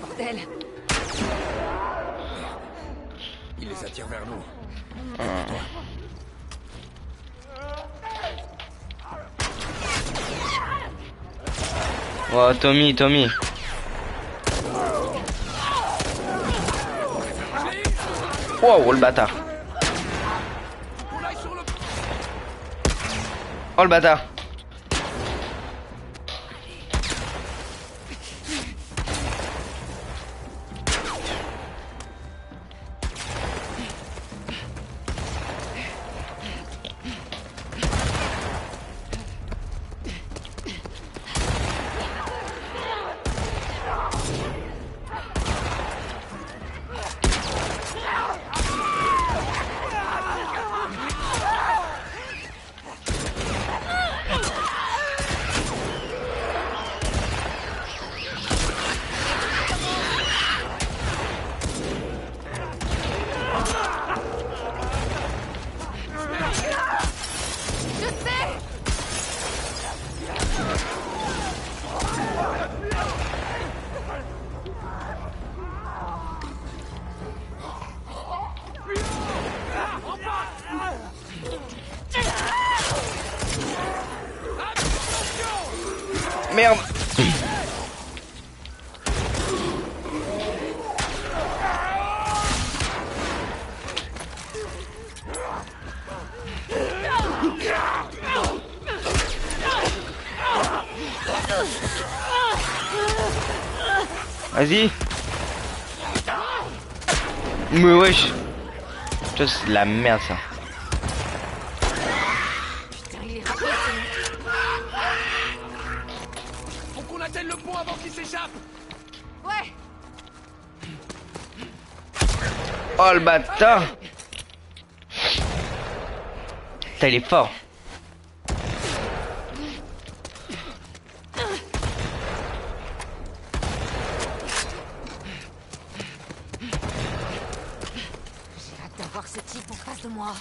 bordel. Il les attire vers nous. Oh, Tommy, Tommy. Wow, le bâtard. Oh le bâtard. Merde. Vas-y. Mais wesh. Putain, c'est de la merde ça. Putain, il est rapide. Faut qu'on atteigne le pont avant qu'il s'échappe. Ouais. Oh le bâtard. Putain, il est fort. J'ai hâte d'avoir ce type en face de moi.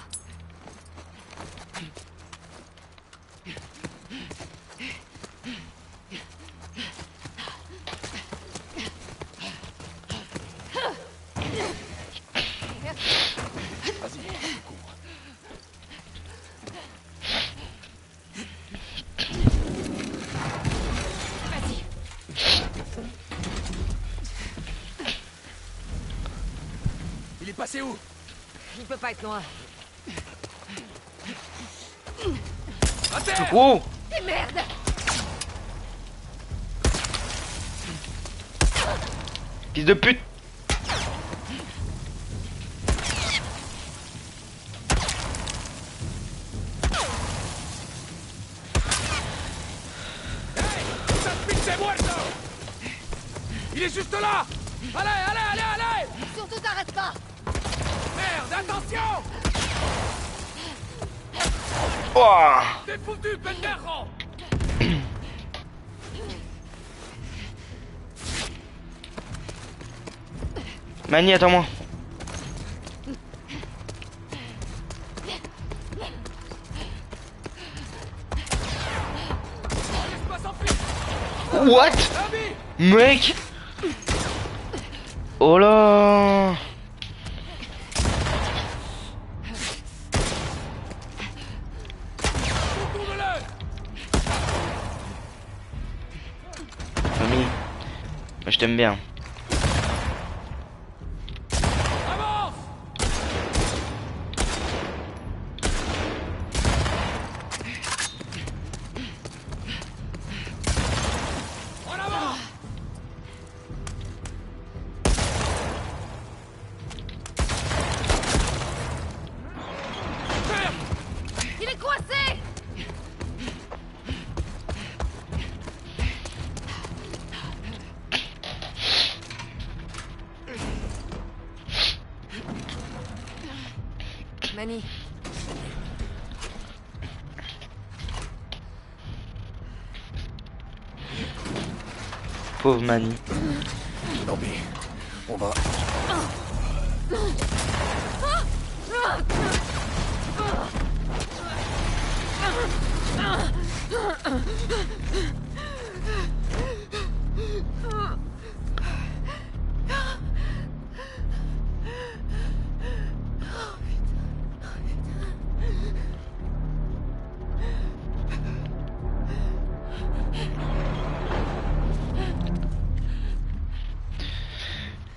Il est passé où? Il peut pas être loin. À terre! Oh. Et merde! Fils de pute. Il est juste là! Allez, allez, allez, allez! Surtout t'arrêtes pas! Merde, attention! Oh. T'es foutu, pendejo! Mani, attends-moi. Laisse-moi s'enfuir! What? Abby! Mec. Oh là. Retourne-le! Mamie, moi je t'aime bien. Avance! En avant! Il est coincé! Manny. Pauvre Mani. Tant pis, on va.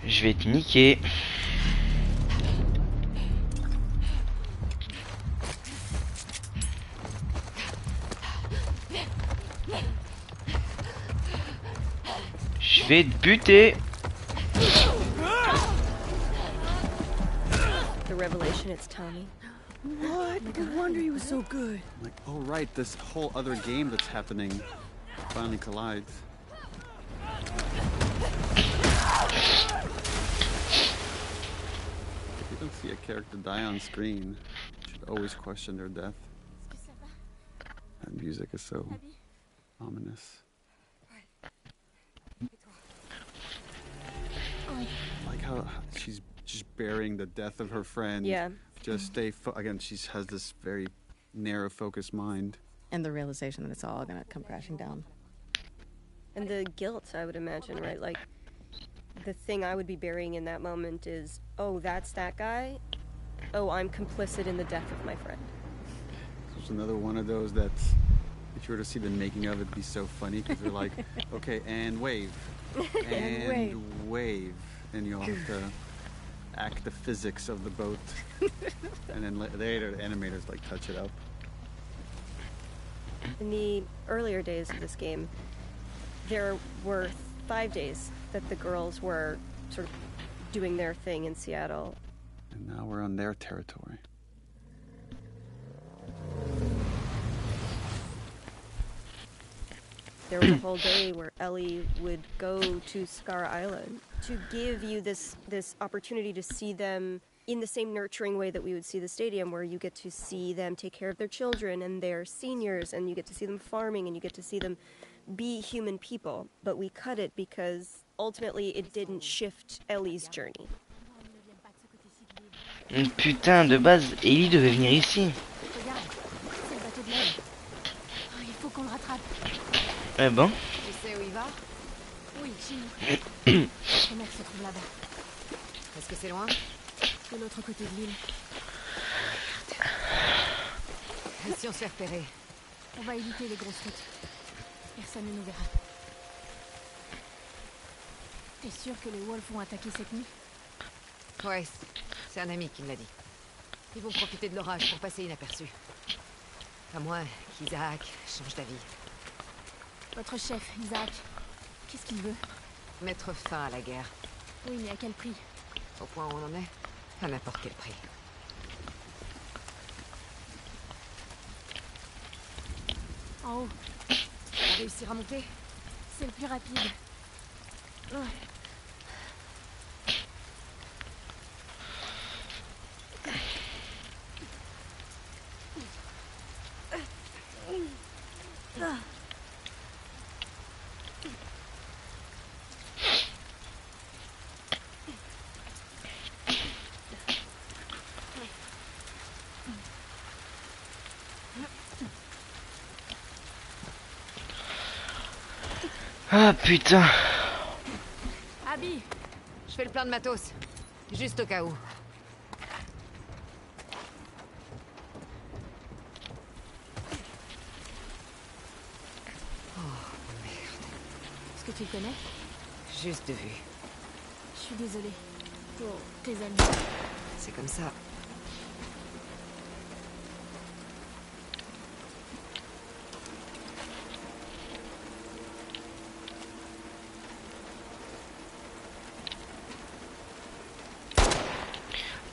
Je vais te niquer. vais te buter. The revelation, it's Tommy. What? No wonder he was so good. Like, oh right, this whole other game that's happening finally collides. If you don't see a character die on screen, you should always question their death. That music is so ominous. Like how she's just burying the death of her friend. Yeah. Just stay again. She has this very narrow, focused mind, And the realization that it's all gonna come crashing down. And the guilt, I would imagine, right? Like, the thing I would be burying in that moment is, oh, that's that guy? Oh, I'm complicit in the death of my friend. So it's another one of those that's, if you were to see the making of it, it'd be so funny because they're like, okay, and wave, and wave, and you'll have to act the physics of the boat, and then later the animators like touch it up. In the earlier days of this game, there were 5 days that the girls were sort of doing their thing in Seattle. And now we're on their territory. There was a whole day where Ellie would go to Scar Island to give you this opportunity to see them in the same nurturing way that we would see the stadium, where you get to see them take care of their children and their seniors, and you get to see them farming, and you get to see them be human people. But we cut it because ultimately it didn't shift Ellie's journey. Putain, de base, Ellie devait venir ici. Regarde, c'est le bateau de l'aide. Oh, il faut qu'on le rattrape. Eh ben. Tu sais où il va? Oui, chez nous. Notre mère se trouve là-bas, Est-ce que c'est loin? de l'autre côté de l'île. Et si on se fait repérer? On va éviter les grosses routes. Personne ne nous verra. T'es sûr que les Wolves vont attaquer cette nuit? Ouais, c'est un ami qui me l'a dit. Ils vont profiter de l'orage pour passer inaperçus. À moins qu'Isaac change d'avis. Votre chef, Isaac, qu'est-ce qu'il veut? Mettre fin à la guerre. Oui, mais à quel prix? Au point où on en est, à n'importe quel prix. En haut, On va réussir à monter? c'est le plus rapide. Oh. Ah putain. Abby, Je fais le plein de matos. Juste au cas où. est-ce que tu le connais? Juste de vue. Je suis désolée pour tes amis. C'est comme ça.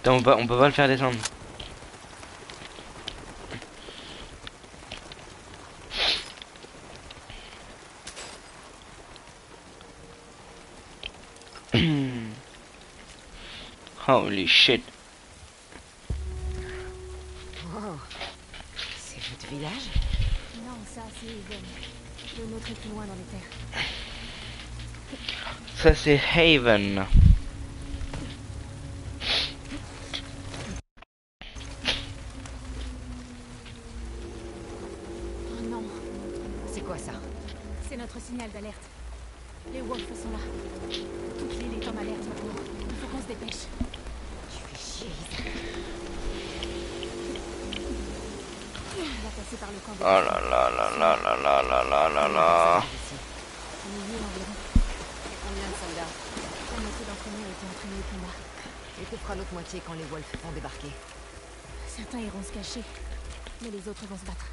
Attends, on peut pas le faire descendre. Holy shit. Wow. C'est votre village? Non, ça c'est Haven. Le nôtre est plus loin dans les terres. Ça c'est Haven. Oh non, C'est quoi ça? c'est notre signal d'alerte. Les Wolves sont là. Toute l'île est en alerte maintenant. Il faut qu'on se dépêche. Tu fais chier, Isaac. On va passer par le camp de... Oh là là là là là là là là là là. On est 1000 environ. Et combien de soldats? La moitié d'entre nous a été entraînée au combat. Et que fera l'autre moitié quand les Wolves vont débarquer? Certains iront se cacher, mais les autres vont se battre.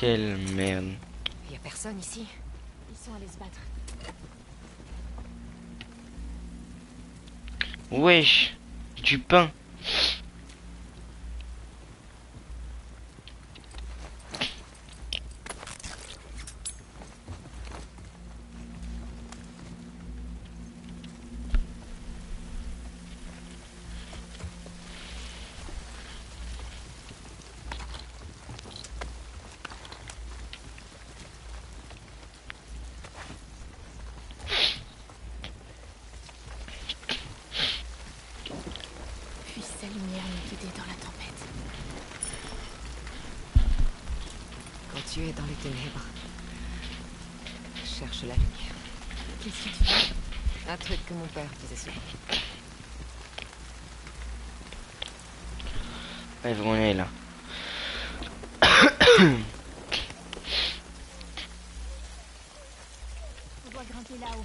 Quelle merde. Y a personne ici. Ils sont allés se battre. Wesh, du pain. Puisse sa lumière nous guider dans la tempête. Quand tu es dans les ténèbres, cherche la lumière. Qu'est-ce que tu veux? Un truc que mon père disait souvent. Ouais, faut qu'on y aille là. On doit grimper là-haut.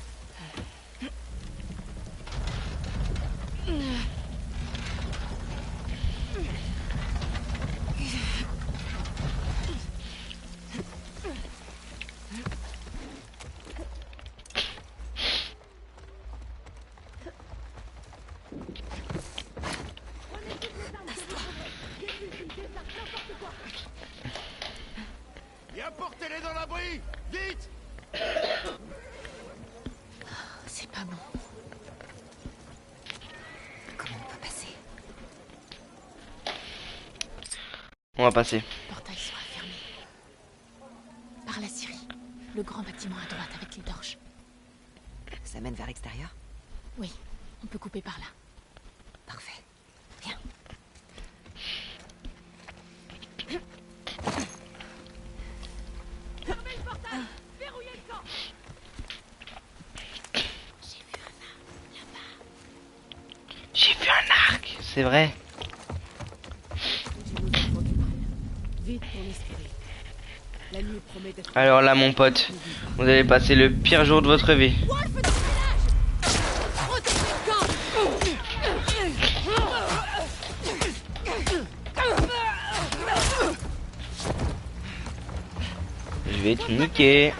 Et apportez-les dans l'abri! Vite! C'est pas bon. Comment on peut passer? On va passer. Le portail sera fermé. Par la scierie. Le grand bâtiment à droite avec les torches. Ça mène vers l'extérieur? Oui, on peut couper par là. Parfait. Viens. J'ai vu un arc, c'est vrai. Alors là, mon pote, vous allez passer le pire jour de votre vie. Je vais te niquer.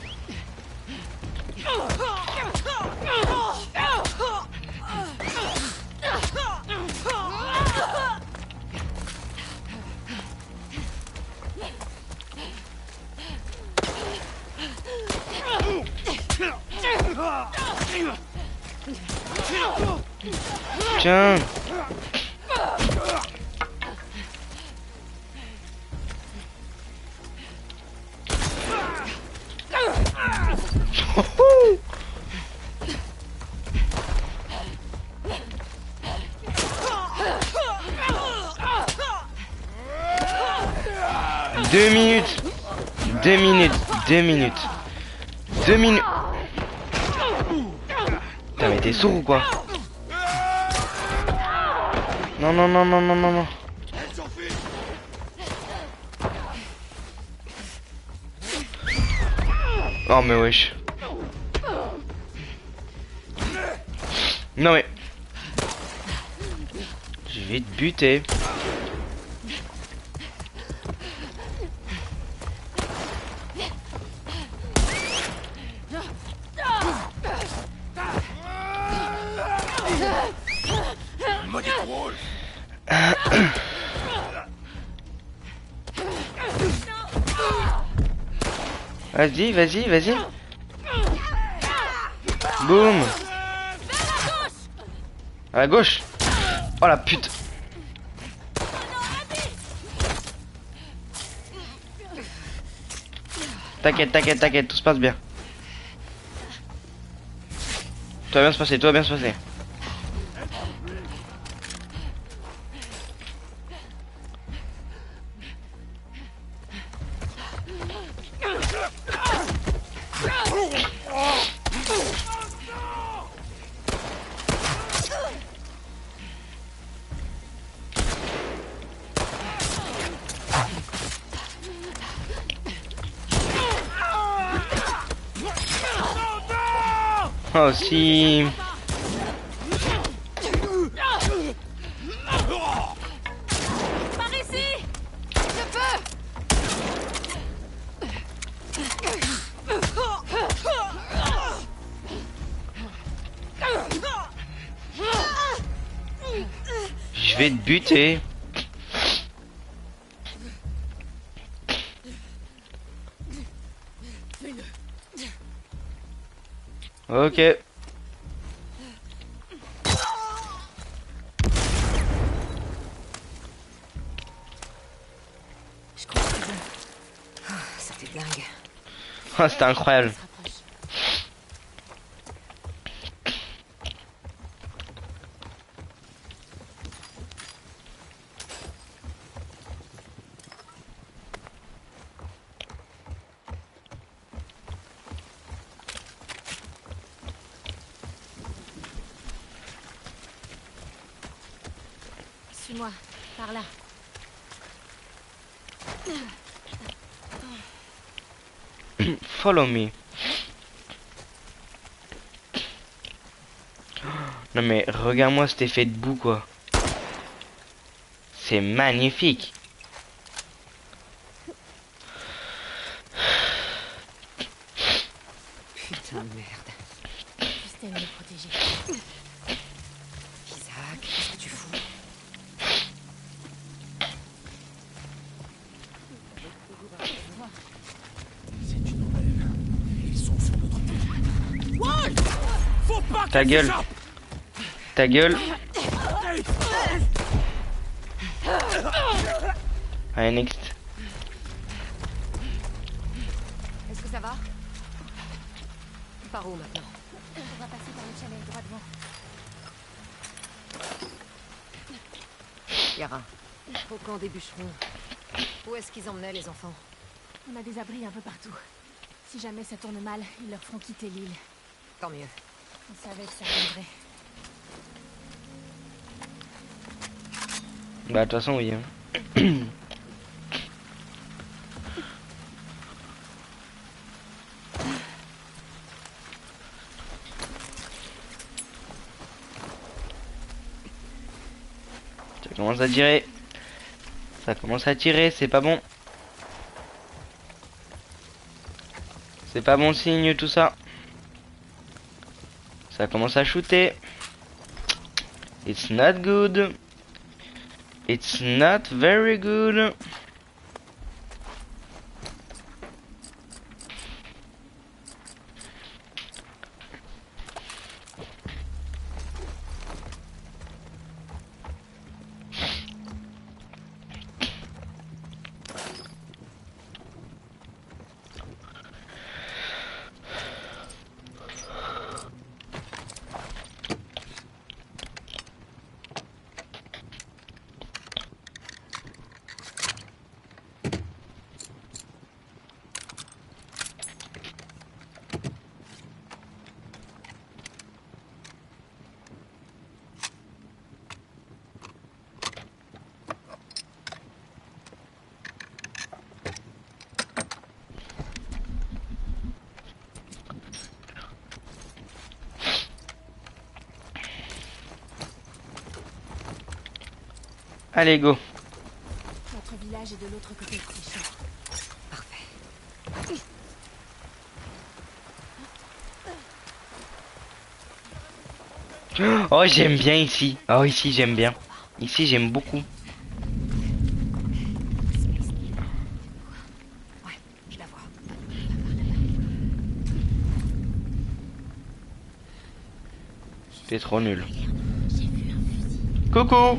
Tiens. Deux minutes. 2 minutes. 2 minutes. 2 minutes. Putain, mais t'es sourd ou quoi? Non, non, non, non, non, non, non. Oh, mais wesh. Non, mais. Je vais te buter. Vas-y, vas-y, vas-y. Boum. À la gauche. Oh la pute. T'inquiète, t'inquiète, t'inquiète, tout se passe bien. Tout va bien se passer, tout va bien se passer. Oh si. Par ici! Je peux! Je vais te buter. Ok. Je crois que c'est bon. Ah, c'était dingue. Oh, c'était incroyable. On se rapproche. Suis-moi, par là. Follow me. Non mais regarde-moi cet effet de boue quoi. C'est magnifique. Putain de merde. Puisse-t-elle me protéger. Isaac, qu'est-ce que tu fous? C'est une nouvelle. Ils sont sur notre côté. Ouais! Faut pas Ta qu'elle gueule. s'échappe. Ta gueule. Allez, next. Est-ce que ça va? Par où maintenant? On va passer par le chalet droit devant. Yara, au camp des bûcherons. Où est-ce qu'ils emmenaient les enfants? On a des abris un peu partout. Si jamais ça tourne mal, ils leur feront quitter l'île. Tant mieux. On savait que ça arriverait. Bah de toute façon oui. Hein. Ça commence à tirer. Ça commence à tirer, c'est pas bon. C'est pas bon signe tout ça. Ça commence à shooter. It's not good. It's not very good. Allez, go. Notre village est de l'autre côté de ces champs. Parfait. Oh, j'aime bien ici. Oh, ici, j'aime bien. Ici, j'aime beaucoup. Ouais, je la vois. C'est trop nul. Coucou.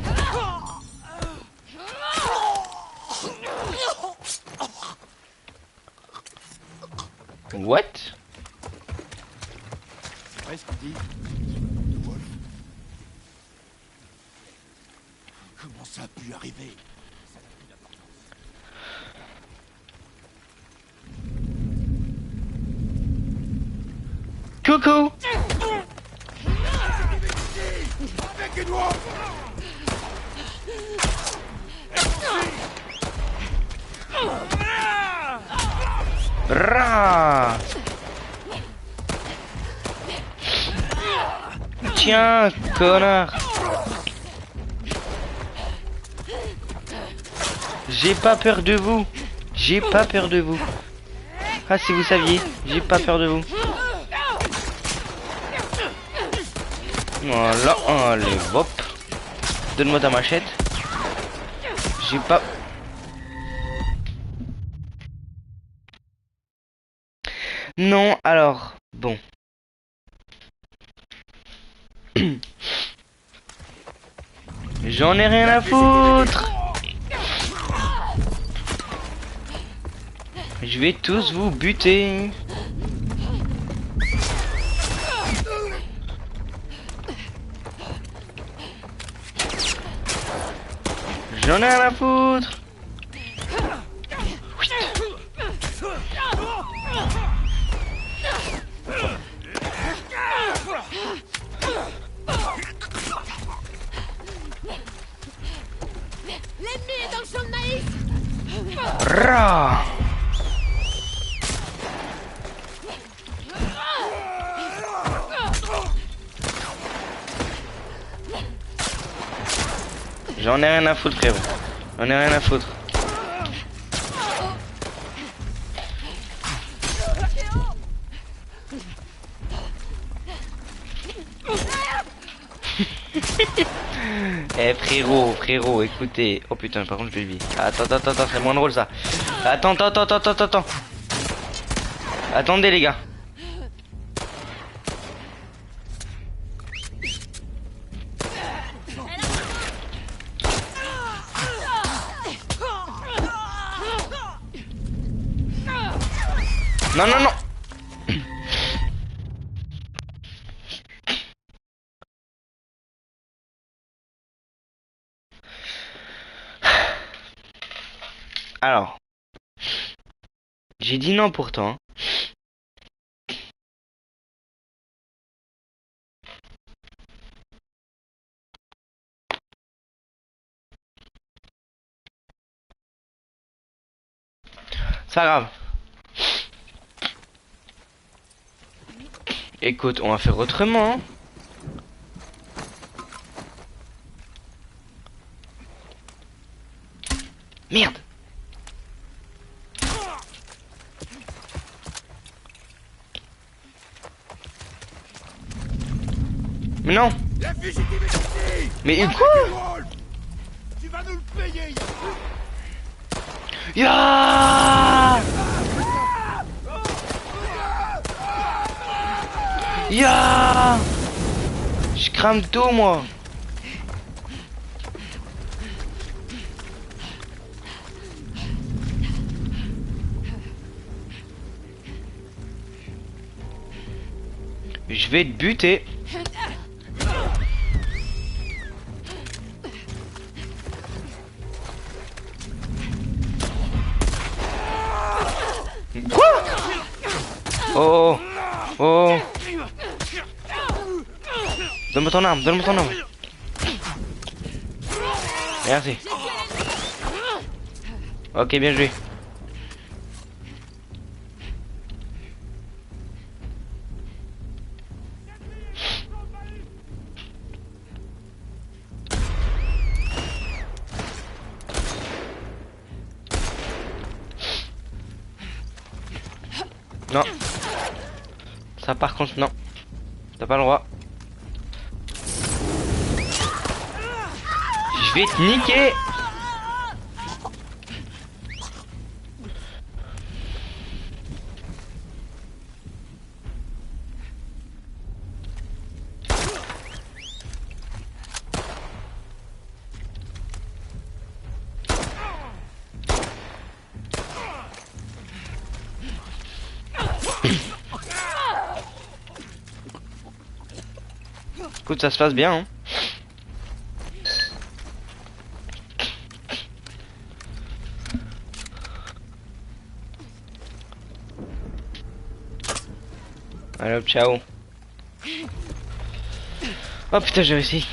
What? C'est vrai ce qu'il dit. Comment ça a pu arriver? Ça n'a plus d'importance. Coucou. Avec une wolf! Rah. Tiens, connard. J'ai pas peur de vous. J'ai pas peur de vous. Ah, si vous saviez, j'ai pas peur de vous. Voilà, allez, hop. Donne-moi ta machette. J'ai pas... Non, alors... Bon. J'en ai rien à foutre. Je vais tous vous buter. J'en ai rien à foutre. L'ennemi est dans le champ de maïs. Rah. J'en ai rien à foutre, frérot. J'en ai rien à foutre. Eh frérot, écoutez. Oh putain, par contre je vais le vivre. Attends, c'est moins drôle ça. Attends. Attendez les gars. Non. Alors. J'ai dit non pourtant. C'est pas grave. Écoute, on va faire autrement. Hein. Merde. Mais non. La fugitive est ici. Mais quoi? Tu vas nous le payer. Ya. Ya. Je crame tout moi. Je vais te buter. Quoi? Oh. Donne-moi ton arme, Merci. Ok, bien joué. Non. Ça par contre, non. T'as pas le droit. Je vais te niquer. Écoute, ça se passe bien, hein. Allez hop, ciao. Oh putain, j'ai réussi.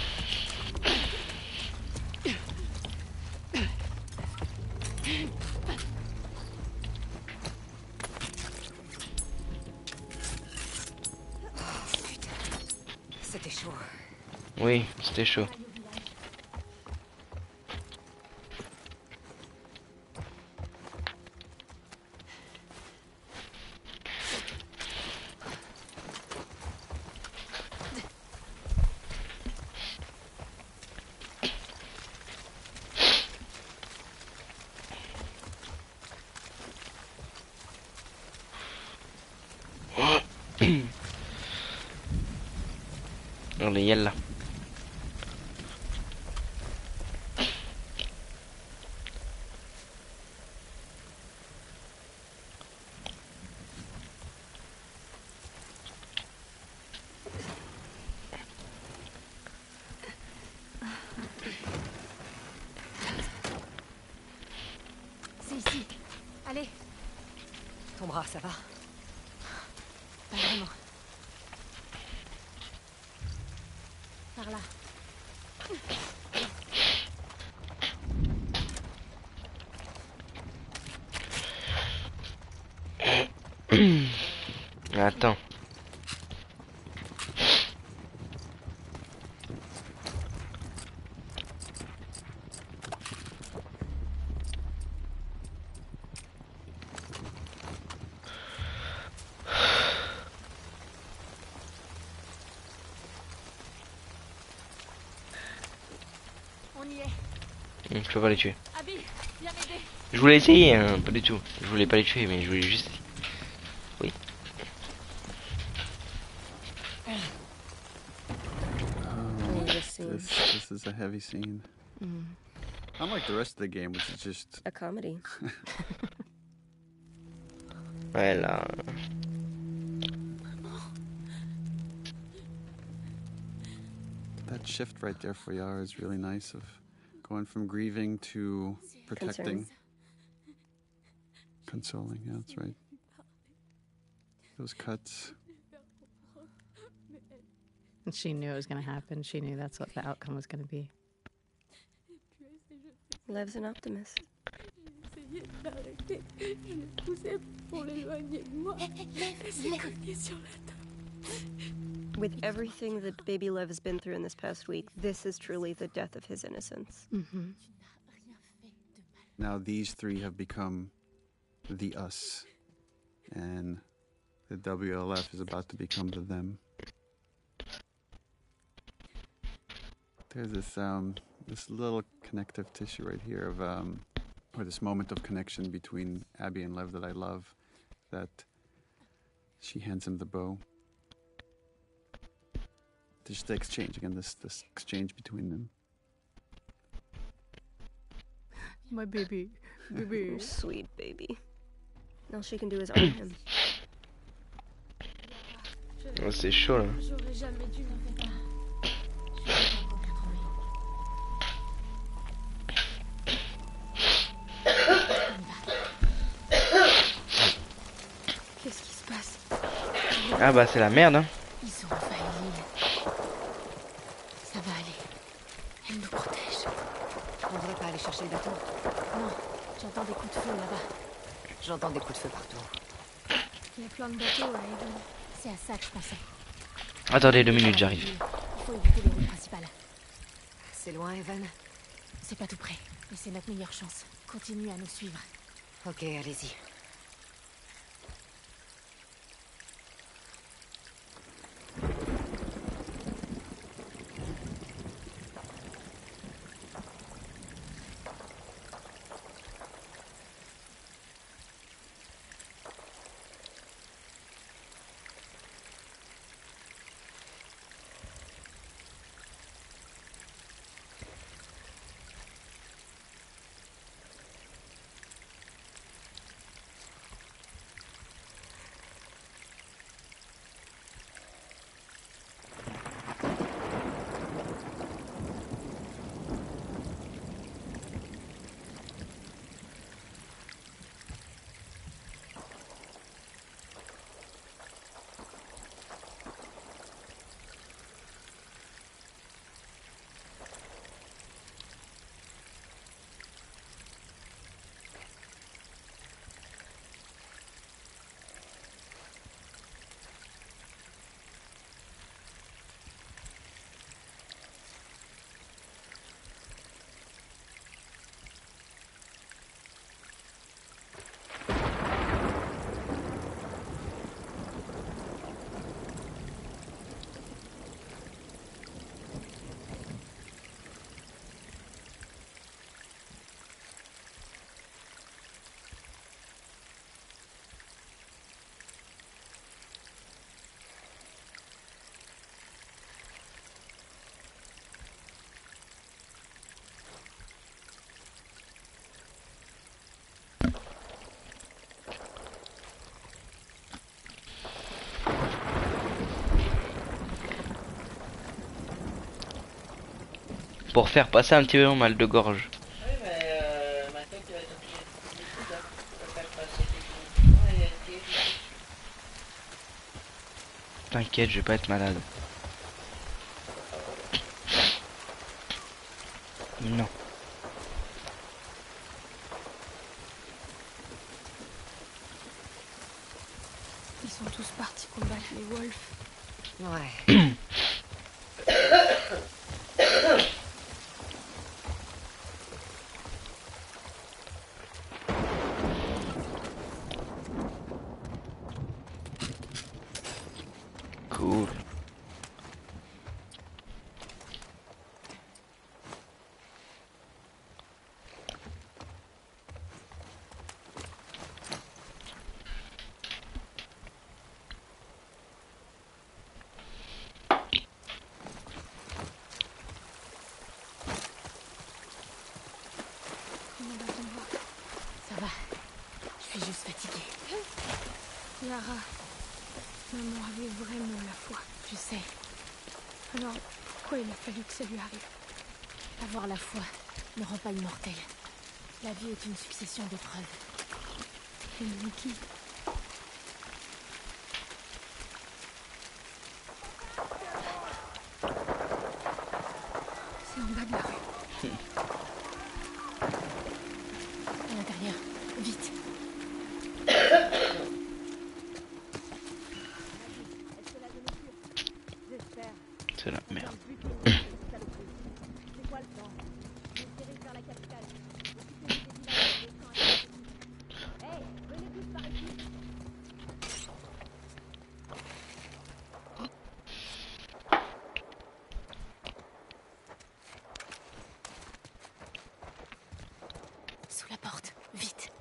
C'était chaud. Oui, c'était chaud. يلا يلا. C'est ici. Allez, Ton bras, ça va? pas vraiment. Par là. Attends. On y est. Je peux pas les tuer. Abby, viens m'aider. Je voulais essayer, hein, pas du tout. Je voulais pas les tuer, mais je voulais juste... Oui. Oh, this scene. This is a heavy scene. Unlike the rest of the game, which is just A comedy. Ouais, là... that shift right there for Yara is really nice, of going from grieving to protecting, consoling. Yeah, that's right. Those cuts. And she knew it was going to happen. She knew that's what the outcome was going to be. Lev's an optimist. With everything that baby Lev has been through in this past week, this is truly the death of his innocence. Now these three have become the us, and the WLF is about to become the them. There's this little connective tissue right here of or this moment of connection between Abby and Lev that I love, that she hands him the bow. Just the exchange again, this exchange between them. My baby. Sweet baby. All she can do is arm him. Ouais, c'est chaud là. J'aurais jamais dû. N'en fais pas. Qu'est-ce qui se passe? Ah bah c'est la merde, hein. Ils ont envahi l'île. Ça va aller. Elle nous protège. On devrait pas aller chercher le bateau. Non, j'entends des coups de feu là-bas. J'entends des coups de feu partout. Il y a plein de bateaux à Haven. C'est à ça que je pensais. Attendez 2 minutes, j'arrive. Il faut éviter les routes principales. C'est loin, Evan? C'est pas tout près, mais c'est notre meilleure chance. Continue à nous suivre. Ok, allez-y. Pour faire passer un petit peu mon mal de gorge. Oui, mais maintenant tu vas être obligé de liquide, hein, pour faire passer techniquement et tes liquides. T'inquiète, je vais pas être malade. Non. Ils sont tous partis combattre les wolves. Ouais. Cool. Comment va ton bras? Ça va. Je suis juste fatiguée. Yara, maman avait vraiment la foi. Je sais. Alors, pourquoi il a fallu que ça lui arrive? Avoir la foi ne rend pas immortel. La vie est une succession d'épreuves. Et Mickey? C'est en bas de la rue. À l'intérieur. Vite. C'est la merde. Sous la porte. Vite.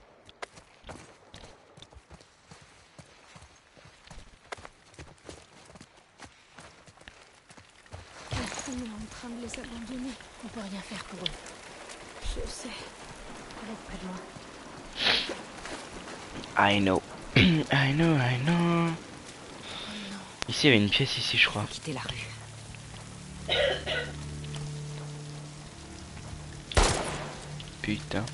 Personne est en train de les abandonner. On peut rien faire pour eux. Je sais. Reste près de moi. I know. I know, I know. Ici, il y avait une pièce ici, je crois. Quitter la rue. Putain.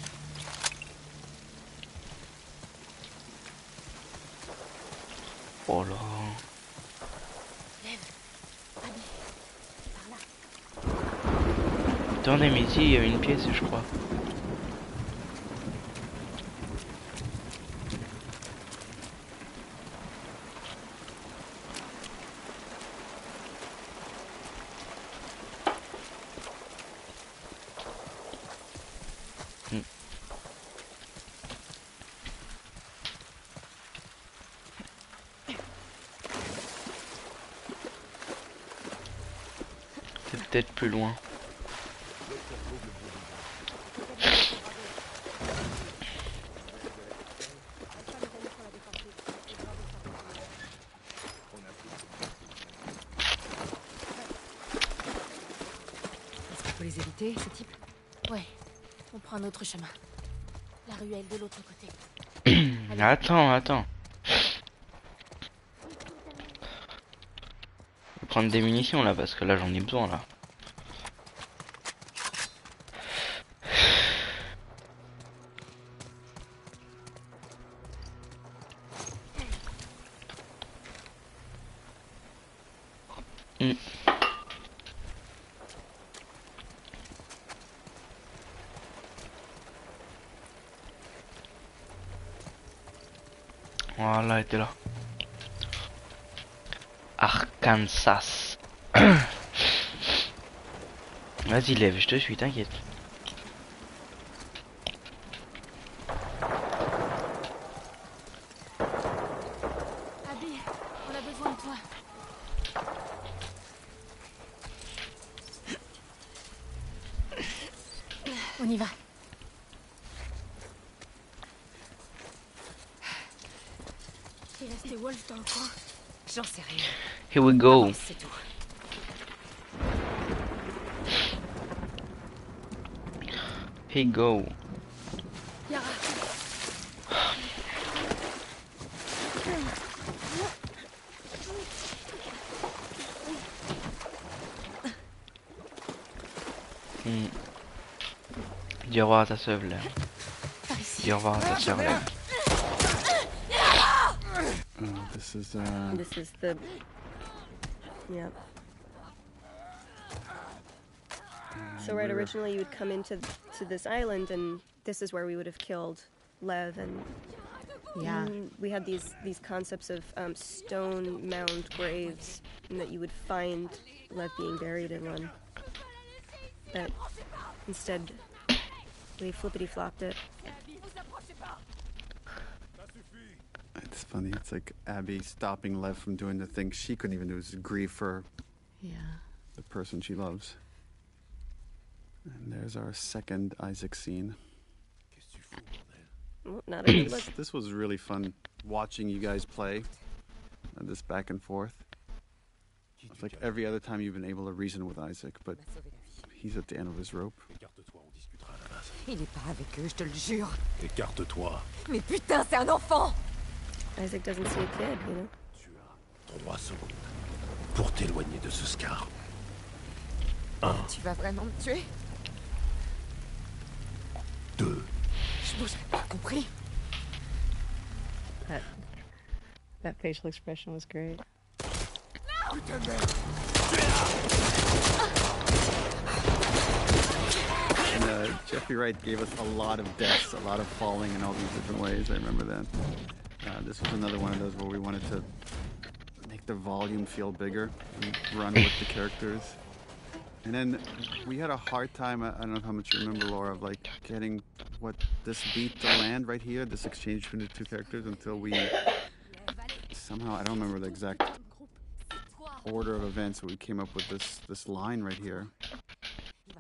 Oh là. Attendez, mais ici, il y avait une pièce, je crois. C'est peut-être plus loin. Est-ce qu'on peut les éviter, ces types? Ouais. On prend un autre chemin. La ruelle de l'autre côté. Attends. Je vais prendre des munitions là parce que là j'en ai besoin là. Voilà, elle était là. Arkansas. Vas-y, lève, je te suis, t'inquiète. Abby, on a besoin de toi. On y va. Il reste des wolves dans le coin. J'en sais rien. Here we go. Avance, c'est tout. Here we go. Yara. Dis au revoir à ta sœur, là. Par ici. Dis au revoir à ta sœur, là. This is This is the. Yeah. So right, originally you would come into this island, and this is where we would have killed Lev, and Yeah. we had these concepts of stone mound graves, and that you would find Lev being buried in one. But instead, we flippity flopped it. It's funny. It's like Abby stopping Lev from doing the thing she couldn't even do, is grieve for the person she loves. And there's our second Isaac scene. Well, not a good look. This was really fun watching you guys play this back and forth. It's like every other time you've been able to reason with Isaac, but he's at the end of his rope. Il est pas avec eux, je te le jure. Écarte-toi. Mais putain, c'est un enfant! Isaac doesn't see a kid, you know? Tu as 3 secondes pour t'éloigner de ce scar. 1. Tu vas vraiment me tuer? 2. Je bougerai pas, compris? That facial expression was great. Putain de merde! And Jeffrey Wright gave us a lot of deaths, a lot of falling in all these different ways. I remember that. This was another one of those where we wanted to make the volume feel bigger and run with the characters. And then we had a hard time, I don't know how much you remember, Laura, of like getting this beat to land right here, this exchange between the two characters, until we somehow, I don't remember the exact order of events, but we came up with this line right here.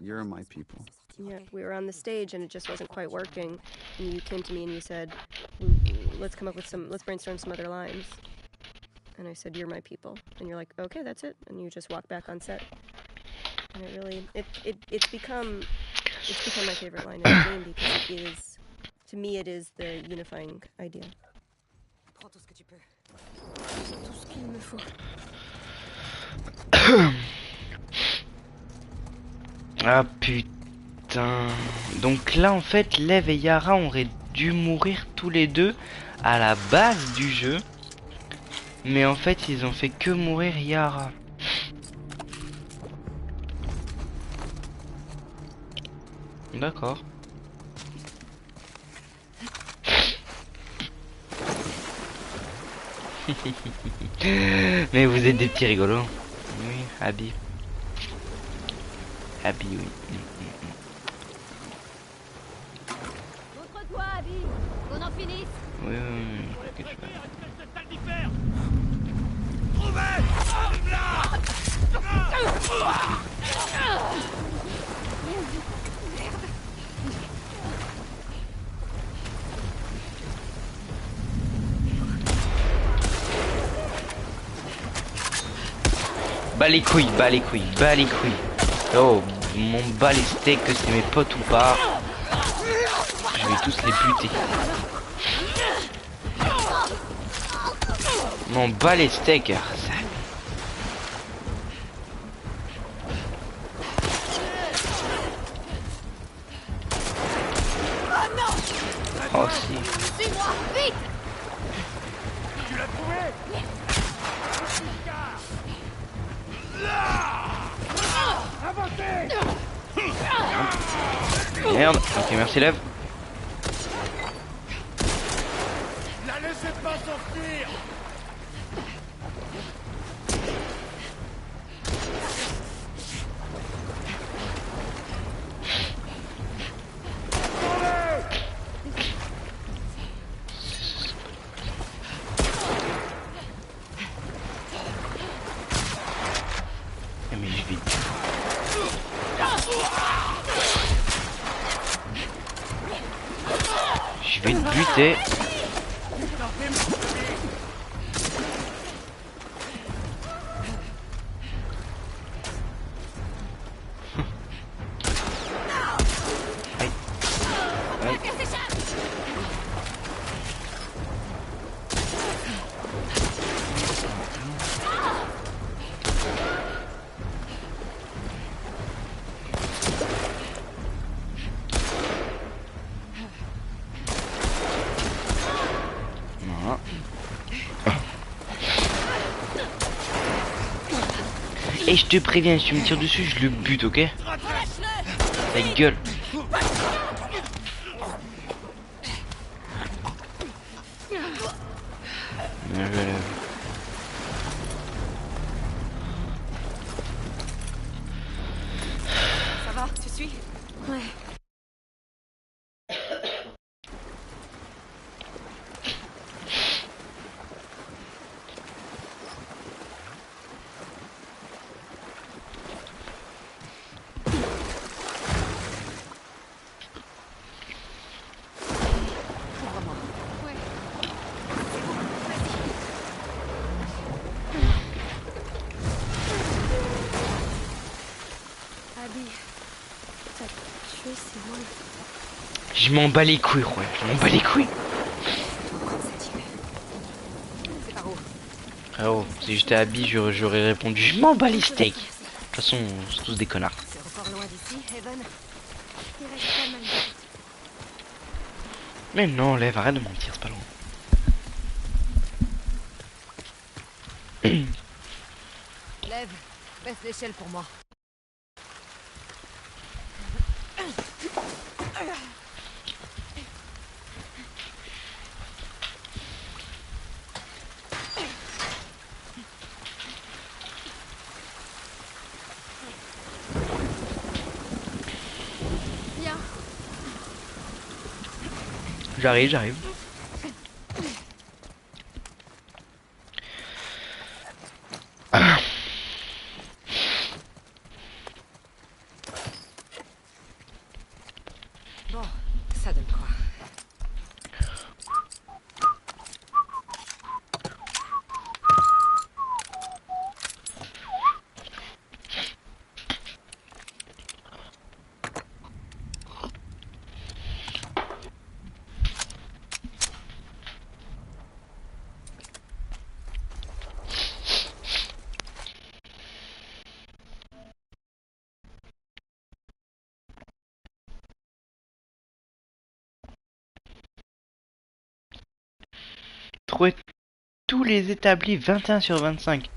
You're my people. Yeah, we were on the stage and it just wasn't quite working. And you came to me and you said, let's brainstorm some other lines. And I said, you're my people. And you're like, okay, that's it. And you just walk back on set. And it really, it's become my favorite line in the game, because it is, to me, it is the unifying idea. Prends tout ce que tu peux. Tout ce qu'il me faut. Ah putain. Donc là en fait Lev et Yara auraient dû mourir tous les deux à la base du jeu. Mais en fait ils ont fait que mourir Yara. D'accord. Mais vous êtes des petits rigolos. Oui, Abby. Abby, oui. Montre-toi, Abby. Qu'on en finisse. Oui, t'inquiète pas. Bas les couilles, bas les couilles, bas les couilles. Oh, mon bas les steaks, que c'est mes potes ou pas. Je vais tous les buter. Mon bas les steaks. Oh si. Suis-moi, vite. Tu l'as trouvé? Merde, ok merci Lev. La laissez pas s'enfuir! Mais je vais... Je vais te buter. Aïe. Aïe. Et je te préviens, si tu me tires dessus, je le bute, ok? Ta gueule. Ça va, tu suis? Ouais. Ouvre-moi. Ouais. Abby, t'as tué Simone. Je m'en bats les couilles, ouais. Je m'en bats les couilles. C'est par où? Ah oh, si j'étais habillé, j'aurais répondu je m'en bats les steaks. De toute façon, c'est tous des connards. C'est encore loin d'ici, Evan? Il reste pas mal de route. Mais non, lève, arrête de mentir, c'est pas loin. Lève, baisse l'échelle pour moi. Viens. J'arrive. Bon, ça donne quoi? Trouver tous les établis 21 sur 25.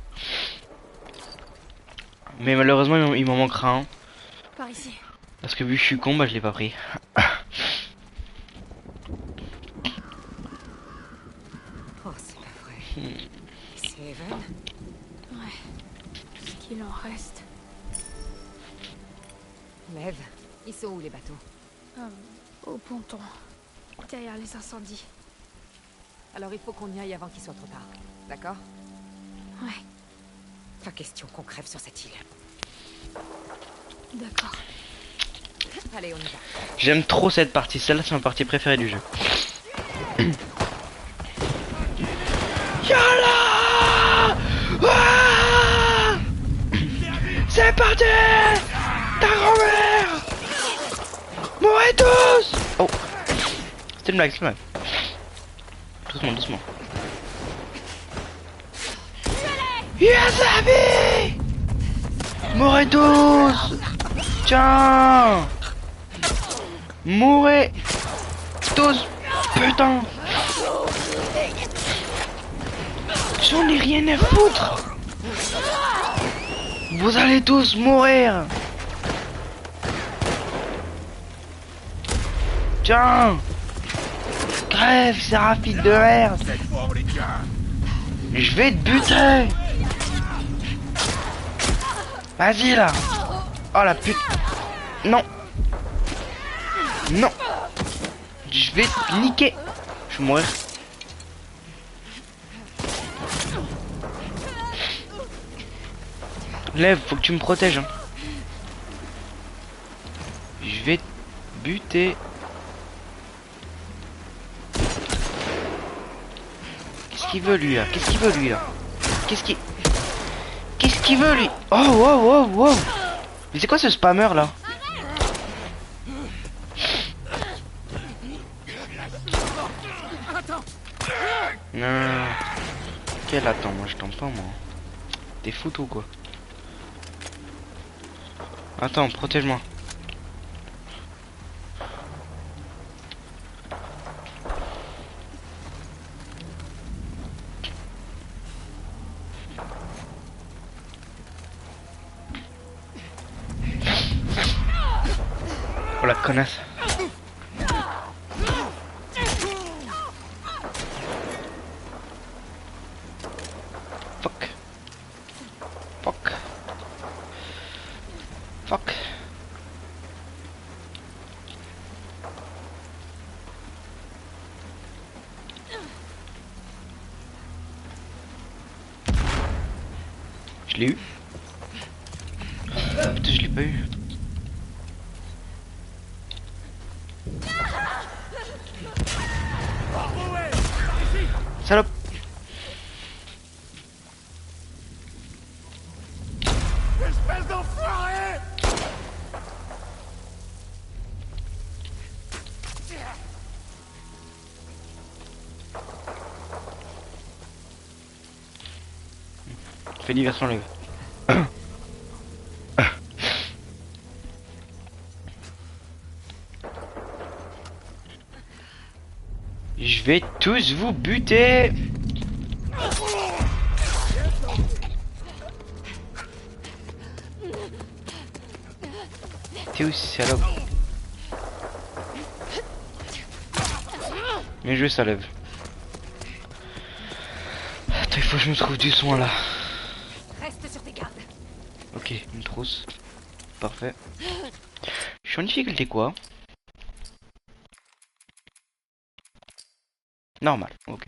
Mais malheureusement, il m'en manquera un. Par ici. Parce que vu que je suis con, bah je l'ai pas pris. Oh, c'est pas vrai. C'est Evan? Ouais. Ce qu'il en reste. Lève, ils sont où les bateaux? Au ponton. Derrière les incendies. Alors il faut qu'on y aille avant qu'il soit trop tard. D'accord? Ouais. Pas question qu'on crève sur cette île. D'accord. Allez, on y va. J'aime trop cette partie, celle-là c'est ma partie préférée du jeu. Yalla! Ah! C'est parti! Ta grand-mère! Mourrez tous! Oh! C'était une blague, c'est une blague. Doucement. Yes, Abby! Mourrez tous! Tiens! Mourrez tous! Putain! J'en ai rien à foutre! Vous allez tous mourir! Tiens! Crève, Séraphite de merde! Je vais te buter! Vas-y là! Oh la pute! Non! Non! Je vais te niquer! Je vais mourir. Lève, faut que tu me protèges. Hein. Je vais te buter. Qu'est-ce qu'il veut lui là? Qu'est-ce qu'il veut lui là? Qu'est-ce qu'il veut lui? Oh wow. Mais c'est quoi ce spammer là? Non. Quel attends, moi je t'entends pas moi. T'es foutu quoi? Attends, protège-moi. Connasse. Fuck. Fuck. Fuck. Je l'ai eu. Putain, je l'ai pas eu. Salope. Espèce d'enfoiré! Fais diversion les gars. Je vais tous vous buter. T'es où salope? Bien joué, ça lève. Attends, il faut que je me trouve du soin là. Reste sur tes gardes. Ok, une trousse. Parfait. Je suis en difficulté quoi? Normal, ok.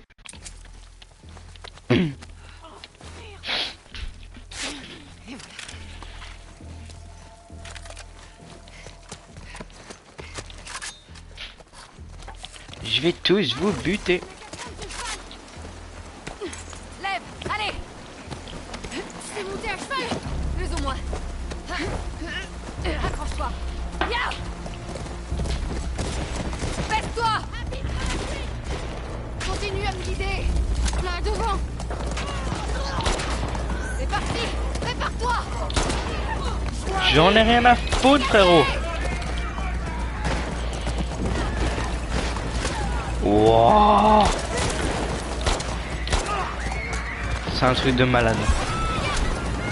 Je vais tous vous buter. Lève, allez. C'est monté à cheval. Plus ou moins. Accroche-toi. Ya. Baisse-toi. Continue à me guider. Là, devant. C'est parti. Prépare-toi. J'en ai rien à foutre frérot. Wow. C'est un truc de malade.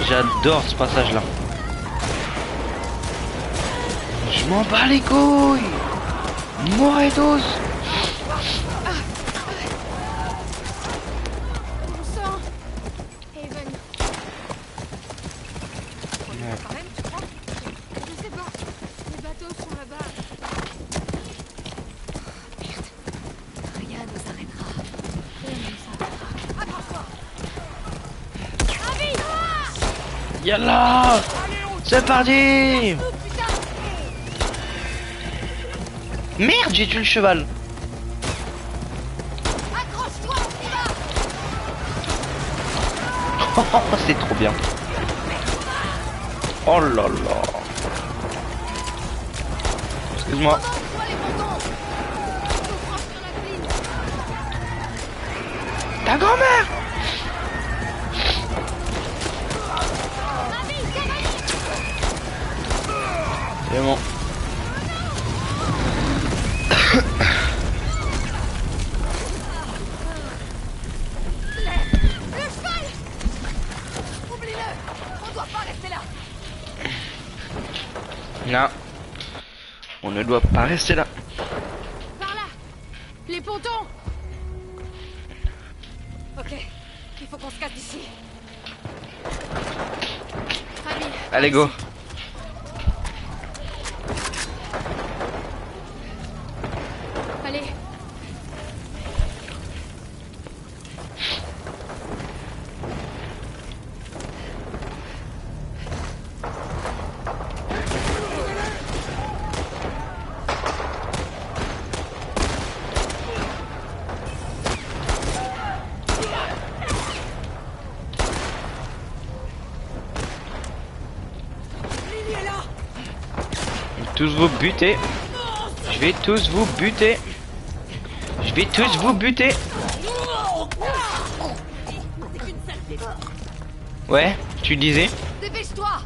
J'adore ce passage là. Je m'en bats les couilles. Morez tous. Bon sang. Haven. Quand même, tu crois? Je sais pas. Les bateaux sont là-bas. Rien nous arrêtera. Accroche-toi. Yallah. C'est parti. Merde, j'ai tué le cheval. Accroche-toi, on y va. Oh, c'est trop bien. Oh là là. Excuse-moi. Toi les montons. Faut franchir la colline. Ta grand-mère. C'est bon. Le cheval. Oublie-le. On doit pas rester là. Non. On ne doit pas rester là. Par là. Les pontons. Ok. Il faut qu'on se casse d'ici. Abby. Allez, go. Allez. Tous vous buter. Je vais tous vous buter. Je vais tous vous buter. Ouais, tu disais. Dépêche-toi.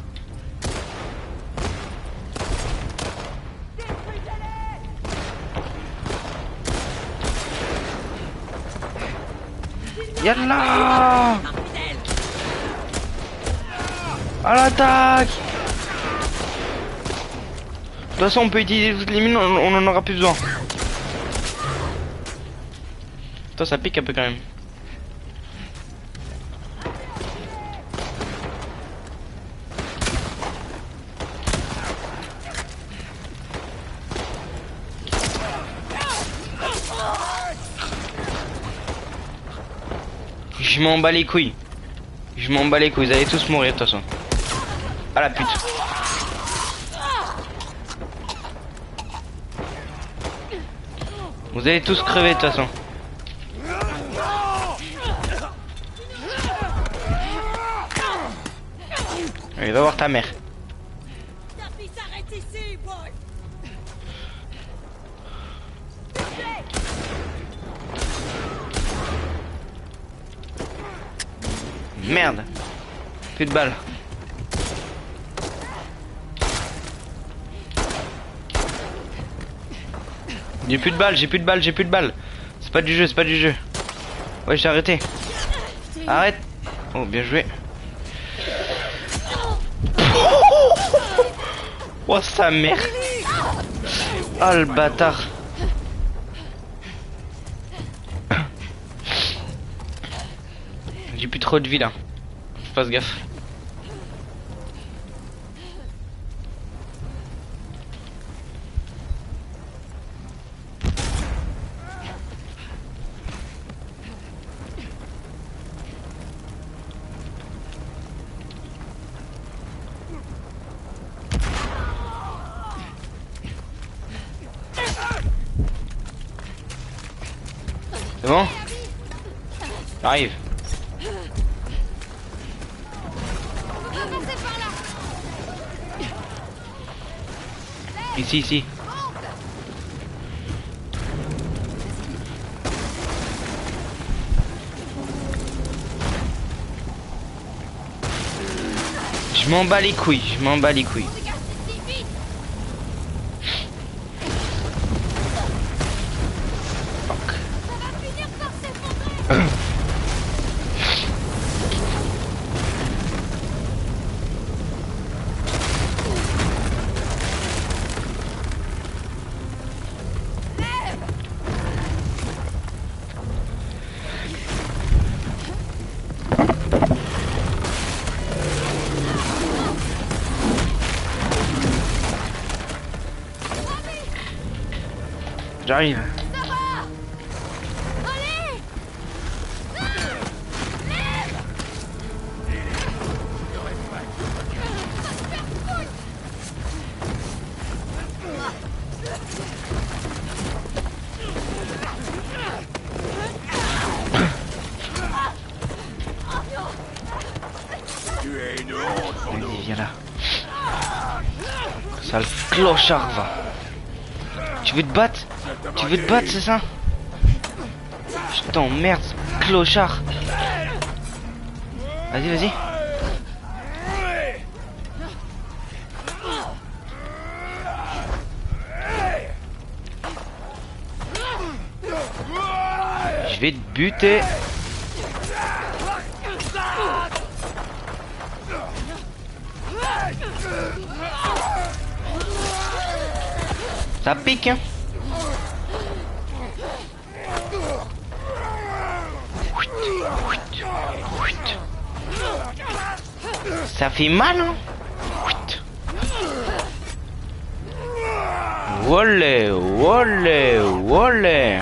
Yallah. À l'attaque. toute façon, on peut utiliser toutes les mines, on en aura plus besoin. Toi, ça pique un peu quand même. Je m'en bats les couilles. Je m'en bats les couilles, vous allez tous mourir de toute façon. Ah la pute. Vous allez tous crever de toute façon. Allez, va voir ta mère. Merde. Plus de balles. J'ai plus de balles, j'ai plus de balles, j'ai plus de balles. C'est pas du jeu, c'est pas du jeu. Ouais, j'ai arrêté. Arrête. Oh, bien joué. Oh, sa mère. Oh, le bâtard. J'ai plus trop de vie là. Fasse gaffe. C'est bon? Arrive. Ici, ici. Je m'en bats les couilles, je m'en bats les couilles. Fuck. J'arrive. Vas-y, viens là. Sale clochard, va. Tu veux te battre? Tu veux te battre, c'est ça? Je t'emmerde, clochard. Vas-y, vas-y. Je vais te buter. Ça pique, hein? Ça fait mal, hein? Wolé, wolé, wolé.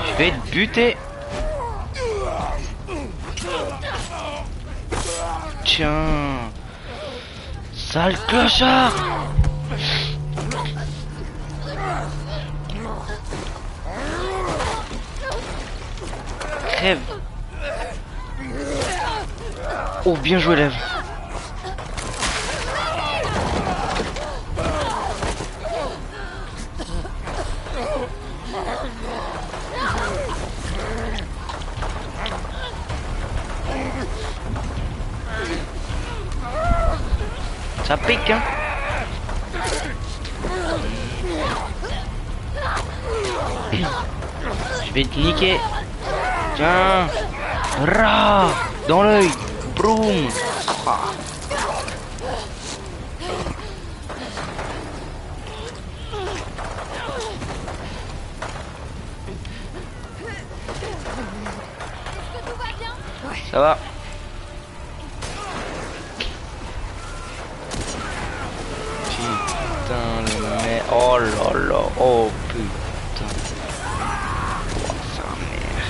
Je vais te buter. Tiens. Sale clochard. Crève. Oh, bien joué, Lève. Ça pique, hein. Je vais te niquer. Tiens. Ra. Dans l'œil. Broum. Ah. Ça va? Putain de merde. Oh là là. Oh putain. Oh, sa mère.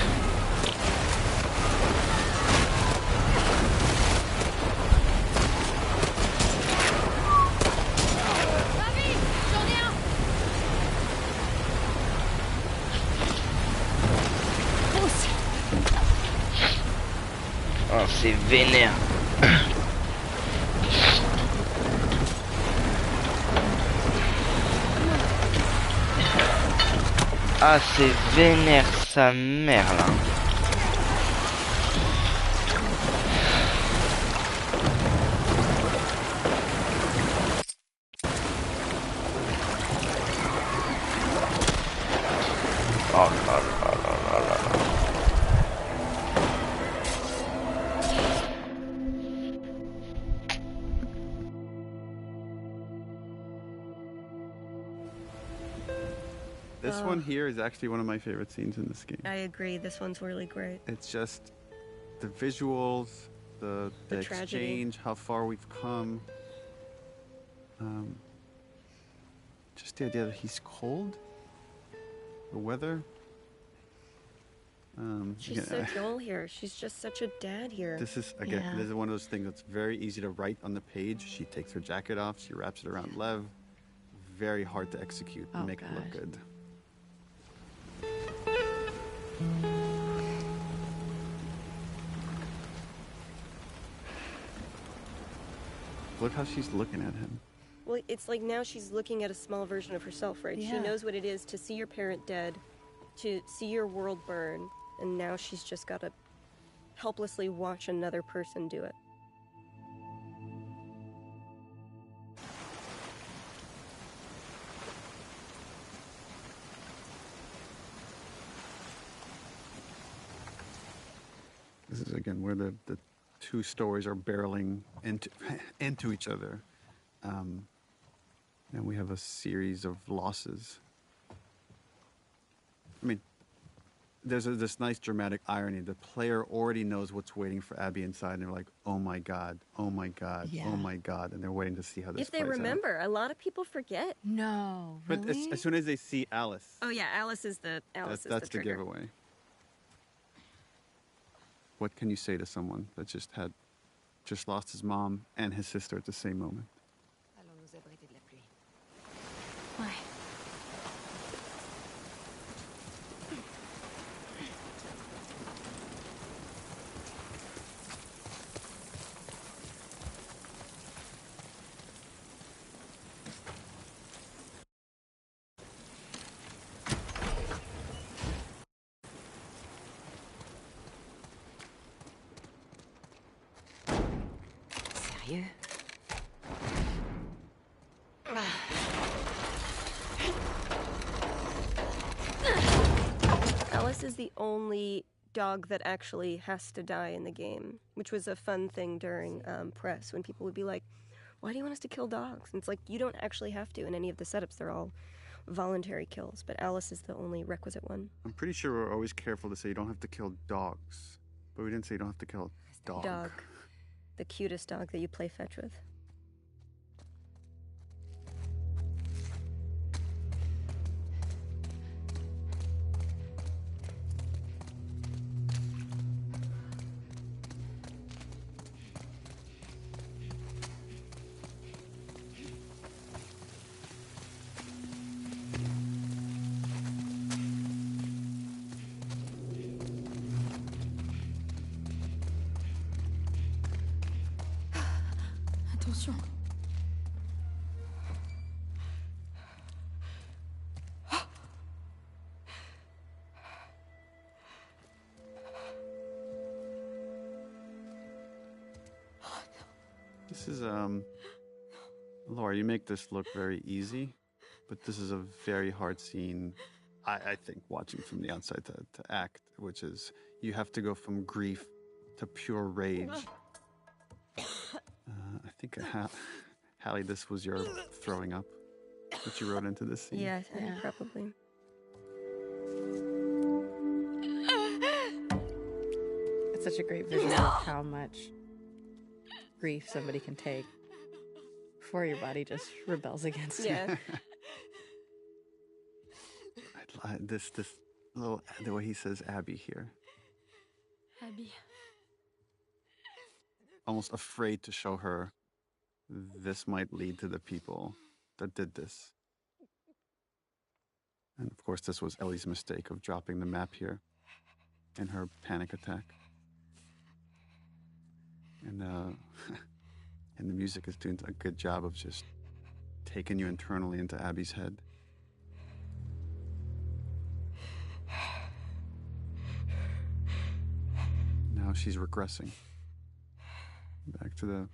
Oh, c'est vénère. Ah, c'est vénère sa mère là. Oh là là là là là là. This one here is actually one of my favorite scenes in this game. I agree. This one's really great. It's just the visuals, the tragedy. exchange, how far we've come. Just the idea that he's cold. The weather. She's so dull here. She's just such a dad here. This is this is one of those things that's very easy to write on the page. She takes her jacket off, she wraps it around Lev. Very hard to execute and make it look good. Look how she's looking at him. Well, it's like now she's looking at a small version of herself, right? Yeah. She knows what it is to see your parent dead, to see your world burn, and now she's just got to helplessly watch another person do it. This is again where the two stories are barreling into each other. And we have a series of losses. I mean, there's this nice dramatic irony. The player already knows what's waiting for Abby inside, and they're like, oh my God, oh my God, oh my God. And they're waiting to see how this If they plays out. remember, a lot of people forget. No, But really? as soon as they see Alice, Oh yeah, Alice is the that's the the trigger. giveaway. What can you say to someone that just lost his mom and his sister at the same moment? Allons nous abriter de la pluie. Ouais. Sérieux? Alice is the only dog that actually has to die in the game, which was a fun thing during press when people would be like, why do you want us to kill dogs? And it's like, you don't actually have to in any of the setups. They're all voluntary kills, but Alice is the only requisite one. I'm pretty sure we're always careful to say you don't have to kill dogs, but we didn't say you don't have to kill a dog. Dog. The cutest dog that you play fetch with. Attention. This is, Laura, you make this look very easy, but this is a very hard scene, I think, watching from the outside to act, which is you have to go from grief to pure rage. I think, Hallie, this was your throwing up that you wrote into this scene. Yeah, probably. It's such a great visual of how much grief somebody can take before your body just rebels against it. Yeah. This little, the way he says Abby here. Abby. Almost afraid to show her this might lead to the people that did this. And of course, this was Ellie's mistake of dropping the map here in her panic attack. And and the music is doing a good job of just taking you internally into Abby's head. Now she's regressing back to the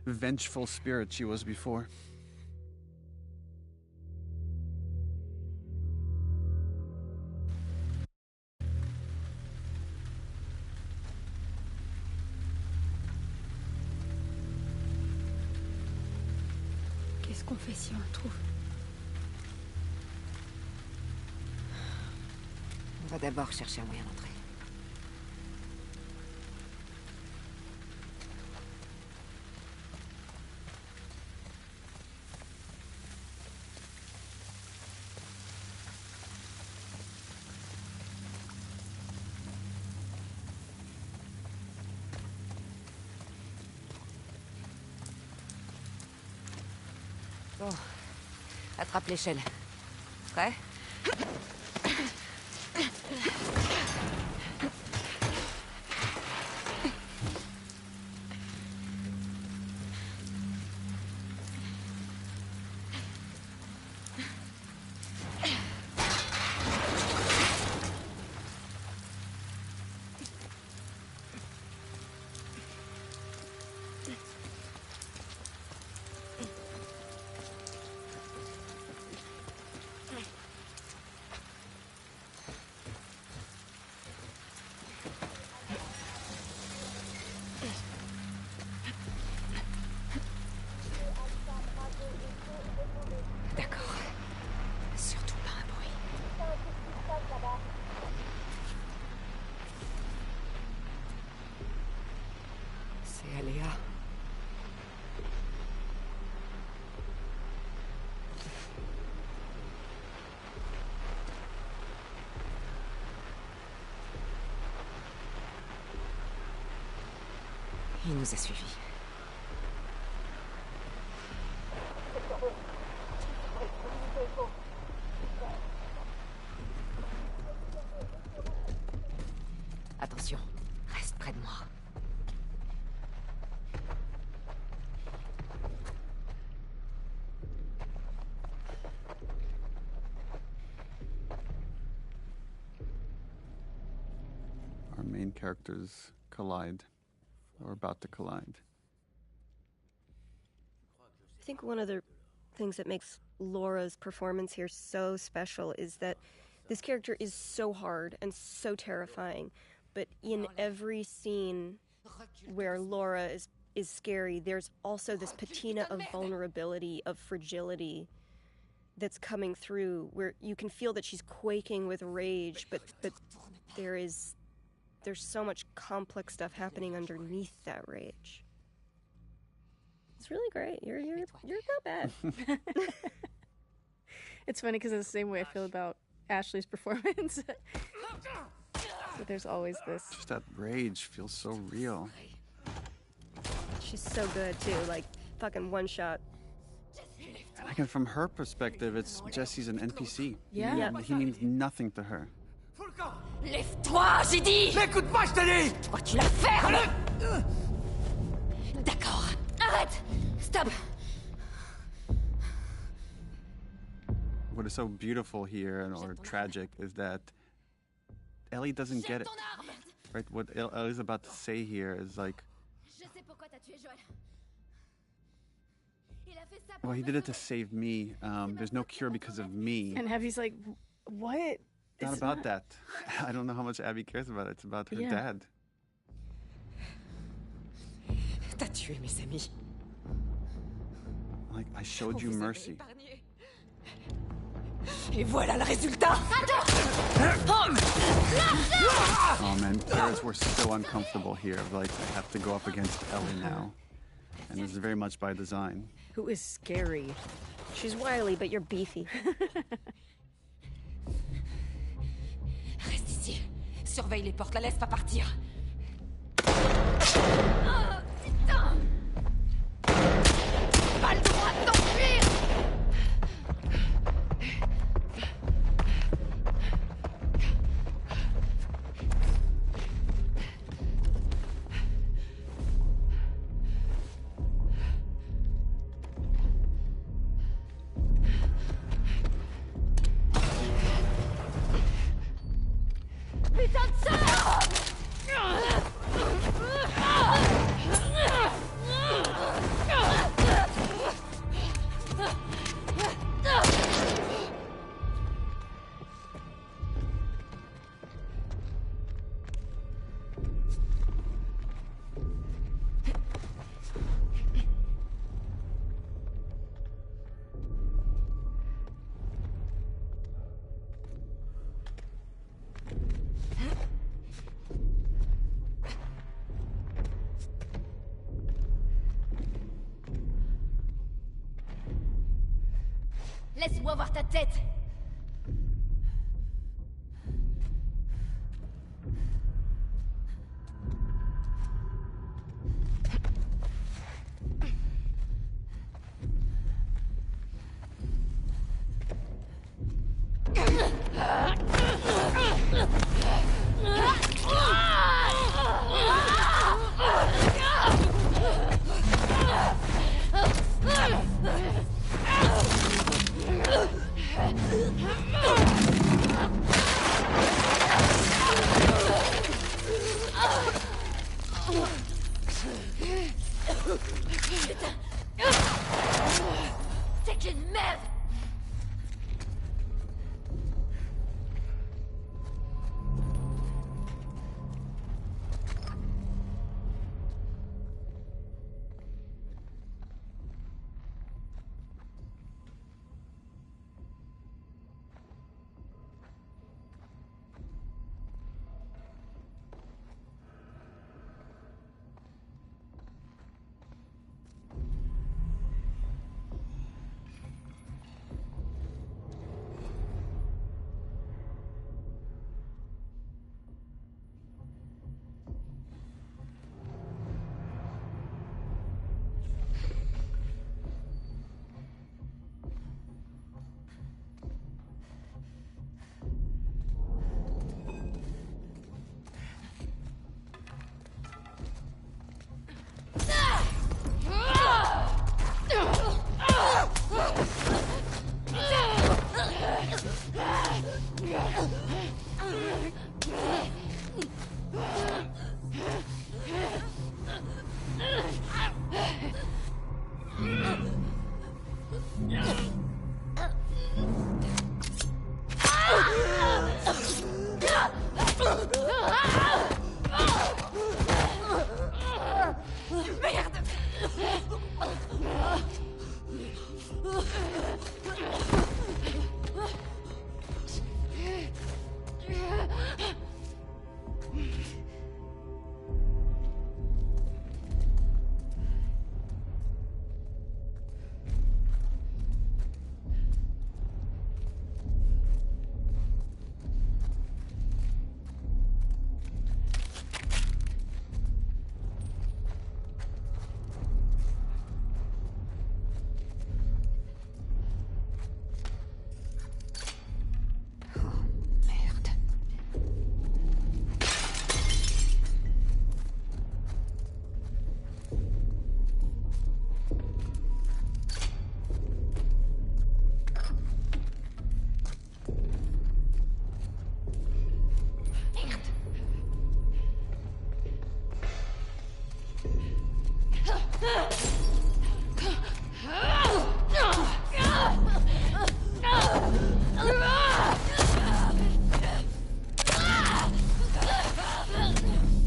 vengeful spirit she was before. Qu'est-ce qu'on fait si on le trouve? On va d'abord chercher un moyen d'entrer. Bon, attrape l'échelle. Prêt? D'accord. Surtout pas un bruit. C'est Aléa. Il nous a suivis. Attention, reste près de moi. Our main characters collide, or about to collide. I think one of the things that makes Laura's performance here so special is that this character is so hard and so terrifying, but in every scene where Laura is scary, there's also this patina of vulnerability, of fragility that's coming through, where you can feel that she's quaking with rage, but there's so much complex stuff happening underneath that rage. It's really great. You're not bad. It's funny because it's the same way I feel about Ashley's performance. So there's always this. Just that rage feels so real. She's so good too, like fucking one shot. And again, from her perspective, it's Jesse's an NPC. Yeah. He means nothing to her. Lève-toi, j'ai dit! N'écoute-moi, je te dis! Toi, tu la fermes! D'accord. Arrête! Stop! What is so beautiful here, or tragic, is that Ellie doesn't get it. Right? What Ellie's about to say here is like, well, he did it to save me. There's no cure because of me. And Abby's like, what? Not about that. I don't know how much Abby cares about it. It's about her dad. T'as tué mes amis. Like, I showed you mercy. Et voilà le résultat! Oh man, Kara's worth we're so uncomfortable here. Like, I have to go up against Ellie now. And this is very much by design. Who is scary? She's wily, but you're beefy. Reste ici. Surveille les portes, la laisse pas partir. Putain! Pas le droit de t'enfuir! Putain de salope! Laisse-moi voir ta tête! Putain! C'est qu'une merde!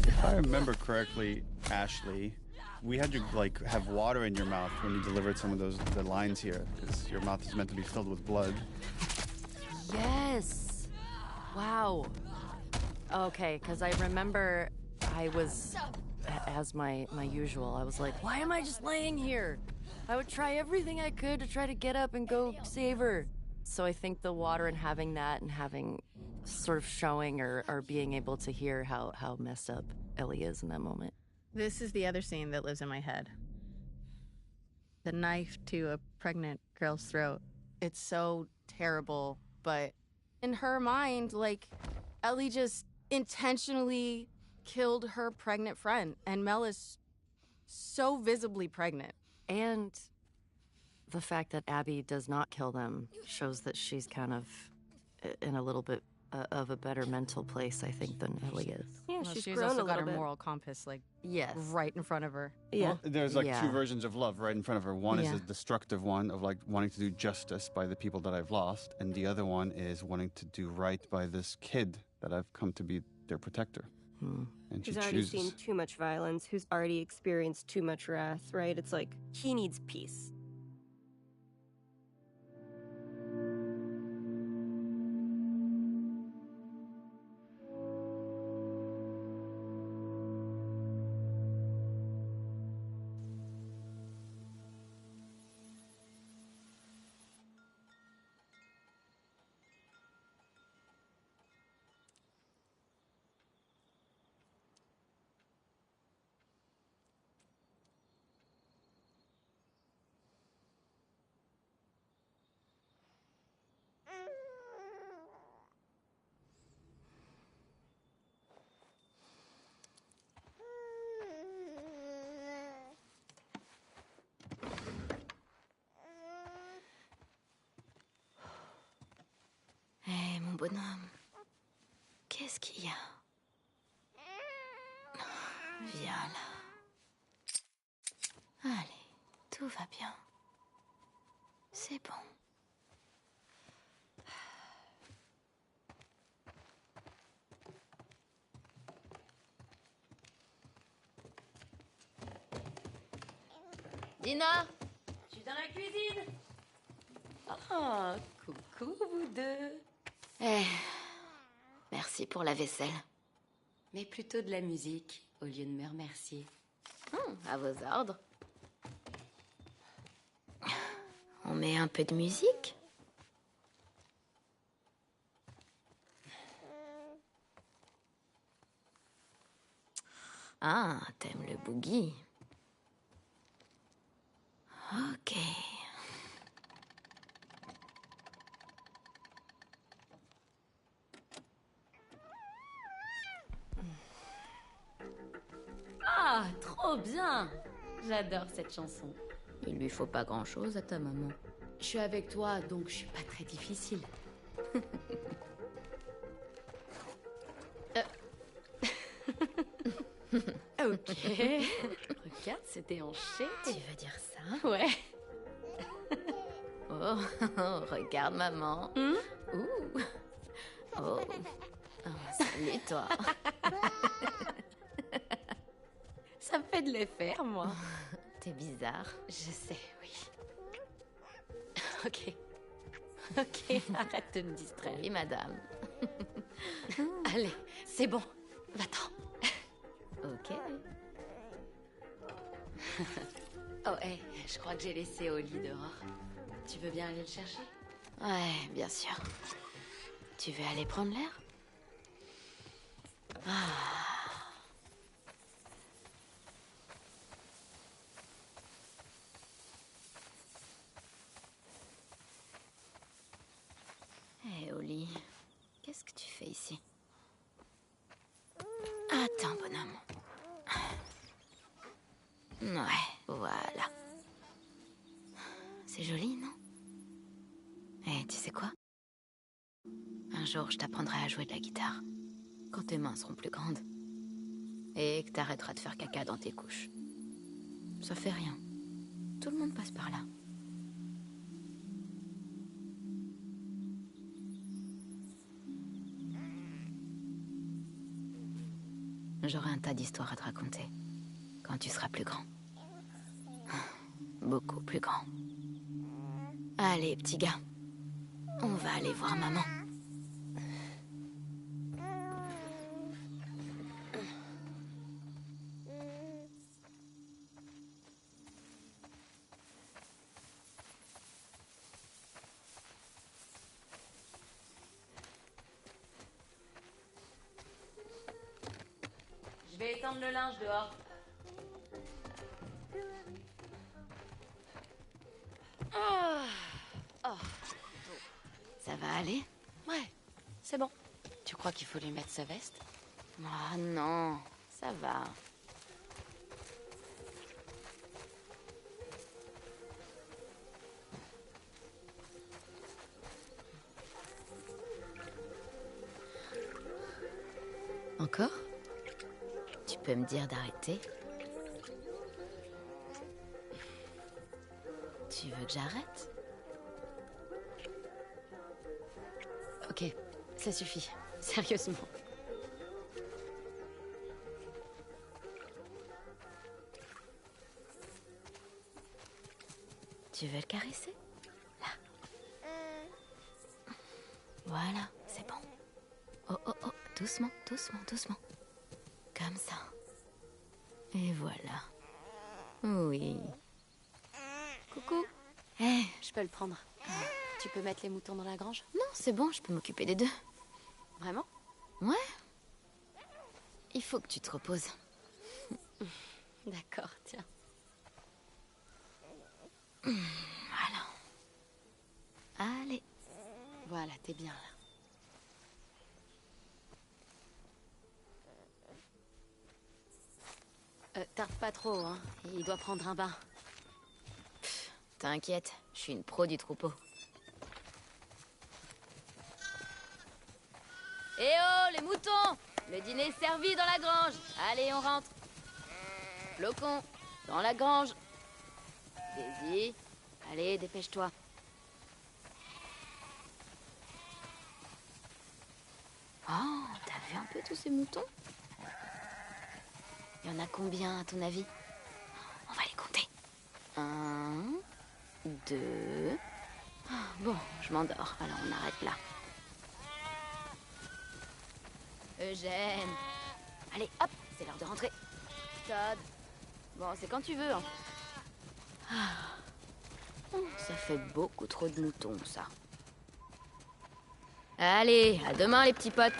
If I remember correctly, Ashley, we had you like have water in your mouth when you delivered some of the lines here, because your mouth is meant to be filled with blood. Yes. Wow. Okay, because I remember I was, as my usual, I was like, why am I just laying here? I would try everything I could to try to get up and go save her. So I think the water and having that and having sort of showing or being able to hear how messed up Ellie is in that moment. This is the other scene that lives in my head. The knife to a pregnant girl's throat. It's so terrible, but in her mind, like, Ellie just intentionally killed her pregnant friend, and Mel is so visibly pregnant. And the fact that Abby does not kill them shows that she's kind of in a little bit of a better mental place, I think, than Ellie is. Yeah, Well, she's she's grown also a got little her bit. moral compass, like, Yes. right in front of her. Yeah. Well, there's like Yeah. two versions of love right in front of her. One is Yeah. the destructive one of like wanting to do justice by the people that I've lost, and the other one is wanting to do right by this kid that I've come to be their protector. And she Who's already chooses. seen too much violence, who's already experienced too much wrath, right? It's like, he needs peace. Eh, mon bonhomme, qu'est-ce qu'il y a? Viens là. Allez, tout va bien. C'est bon. Dina, je suis dans la cuisine. Oh, coucou, vous deux. Eh, merci pour la vaisselle. Mais plutôt de la musique, au lieu de me remercier. À vos ordres. On met un peu de musique? Ah, t'aimes le boogie. Ok. Ah, trop bien. J'adore cette chanson. Il lui faut pas grand-chose à ta maman. Je suis avec toi, donc je suis pas très difficile. Ok. Regarde, c'était hanché. Tu veux dire ça? Ouais. Oh, regarde maman. Ouh. Oh. Oh, salut toi. Ça me fait de les faire, moi. T'es bizarre. Je sais, oui. Ok. Ok, arrête de me distraire. Oui, madame. Allez, c'est bon. Va-t'en. Ok. Oh, hé, je crois que j'ai laissé au lit dehors. Tu veux bien aller le chercher? Ouais, bien sûr. Tu veux aller prendre l'air? Hé, Oli, qu'est-ce que tu fais ici? Attends, bonhomme. Ouais, voilà. C'est joli, non? Et tu sais quoi? Un jour, je t'apprendrai à jouer de la guitare. Quand tes mains seront plus grandes. Et que t'arrêteras de faire caca dans tes couches. Ça fait rien. Tout le monde passe par là. J'aurai un tas d'histoires à te raconter. Quand tu seras plus grand. Beaucoup plus grand. Allez, petit gars. On va aller voir maman. vais étendre le linge dehors. Oh. Ça va aller? Ouais, c'est bon. Tu crois qu'il faut lui mettre sa veste? Ah non, ça va. Encore? Tu peux me dire d'arrêter? Tu veux que j'arrête? Ok, ça suffit. Sérieusement. Tu veux le caresser? Là. Voilà, c'est bon. Oh, oh, oh, doucement, doucement, doucement. Comme ça. Et voilà. Oui. Coucou. Eh, Je peux le prendre. Tu peux mettre les moutons dans la grange? non, c'est bon, je peux m'occuper des deux. Vraiment? Ouais. Il faut que tu te reposes. D'accord, tiens. Voilà. Allez. Voilà, t'es bien là. Tarde pas trop, hein. Il doit prendre un bain. T'inquiète, je suis une pro du troupeau. Eh oh, les moutons! Le dîner est servi dans la grange. Allez, on rentre. Flocon, dans la grange. Daisy, allez, dépêche-toi. Oh, t'as vu un peu tous ces moutons? Il y en a combien, à ton avis? On va les compter. 1, 2... Bon, je m'endors, alors on arrête là. Eugène. Allez, hop, c'est l'heure de rentrer. Todd. Bon, c'est quand tu veux, hein. Ça fait beaucoup trop de moutons, ça. Allez, à demain, les petits potes.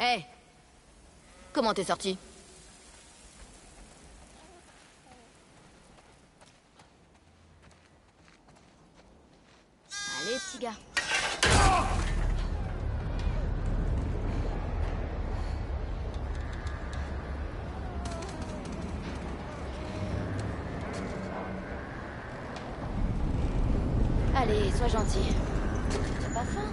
Hé, comment t'es sorti? Allez, petit gars. Allez, sois gentil. T'as pas faim?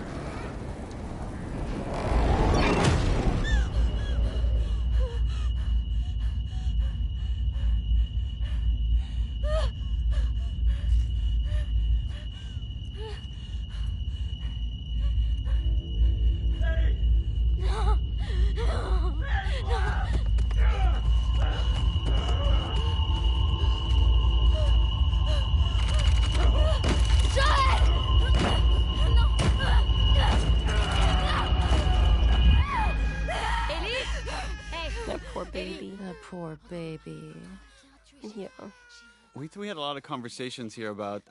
Poor baby. Yeah. We had a lot of conversations here about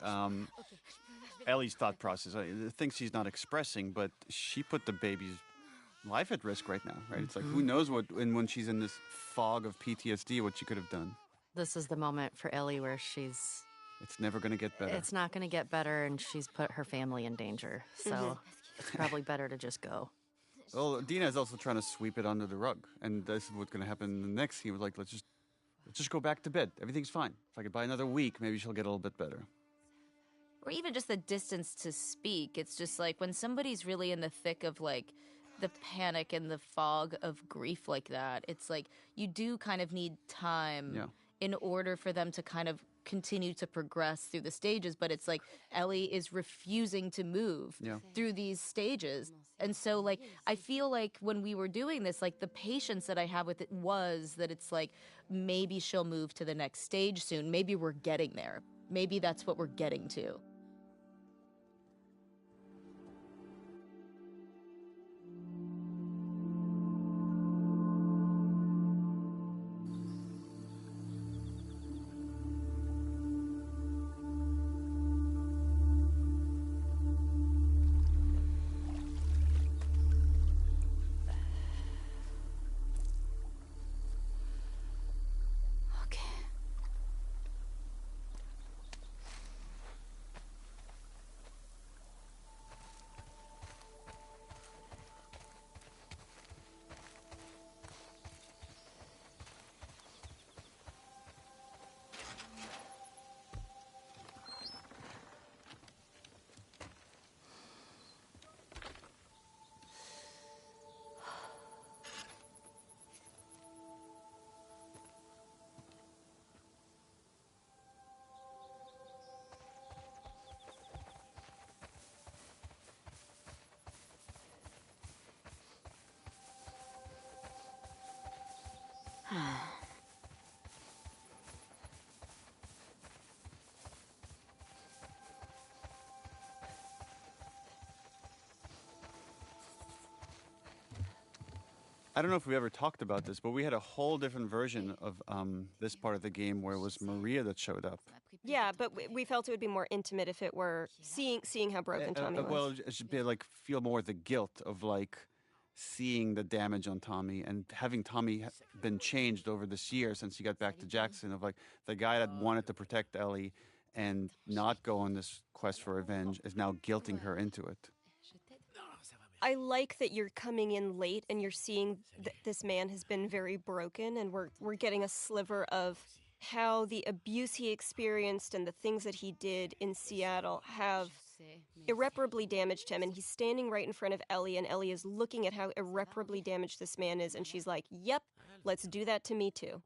Ellie's thought process, the things she's not expressing, but she put the baby's life at risk right now, right? It's like, who knows what, and when she's in this fog of PTSD, what she could have done. This is the moment for Ellie where she's... It's never going to get better. It's not going to get better, and she's put her family in danger. So it's probably better to just go. Well, Dina is also trying to sweep it under the rug, and this is what's going to happen in the next scene. He was like, let's just go back to bed. Everything's fine. If I could buy another week, maybe she'll get a little bit better. Or even just the distance to speak. It's just like when somebody's really in the thick of like the panic and the fog of grief like that, it's like you do kind of need time in order for them to kind of continue to progress through the stages. But it's like Ellie is refusing to move through these stages. And so like I feel like when we were doing this, like the patience that I have with it was that it's like maybe she'll move to the next stage soon. Maybe we're getting there. Maybe that's what we're getting to. I don't know if we ever talked about this, but we had a whole different version of this part of the game where it was Maria that showed up. Yeah, but we felt it would be more intimate if it were seeing how broken Tommy was. Well, it should be like feel more the guilt of like seeing the damage on Tommy and having Tommy been changed over this year since he got back to Jackson, of like the guy that wanted to protect Ellie and not go on this quest for revenge is now guilting her into it. I like that you're coming in late and you're seeing this man has been very broken, and we're getting a sliver of how the abuse he experienced and the things that he did in Seattle have irreparably damaged him. And he's standing right in front of Ellie, and Ellie is looking at how irreparably damaged this man is, and she's like, yep, let's do that to me too.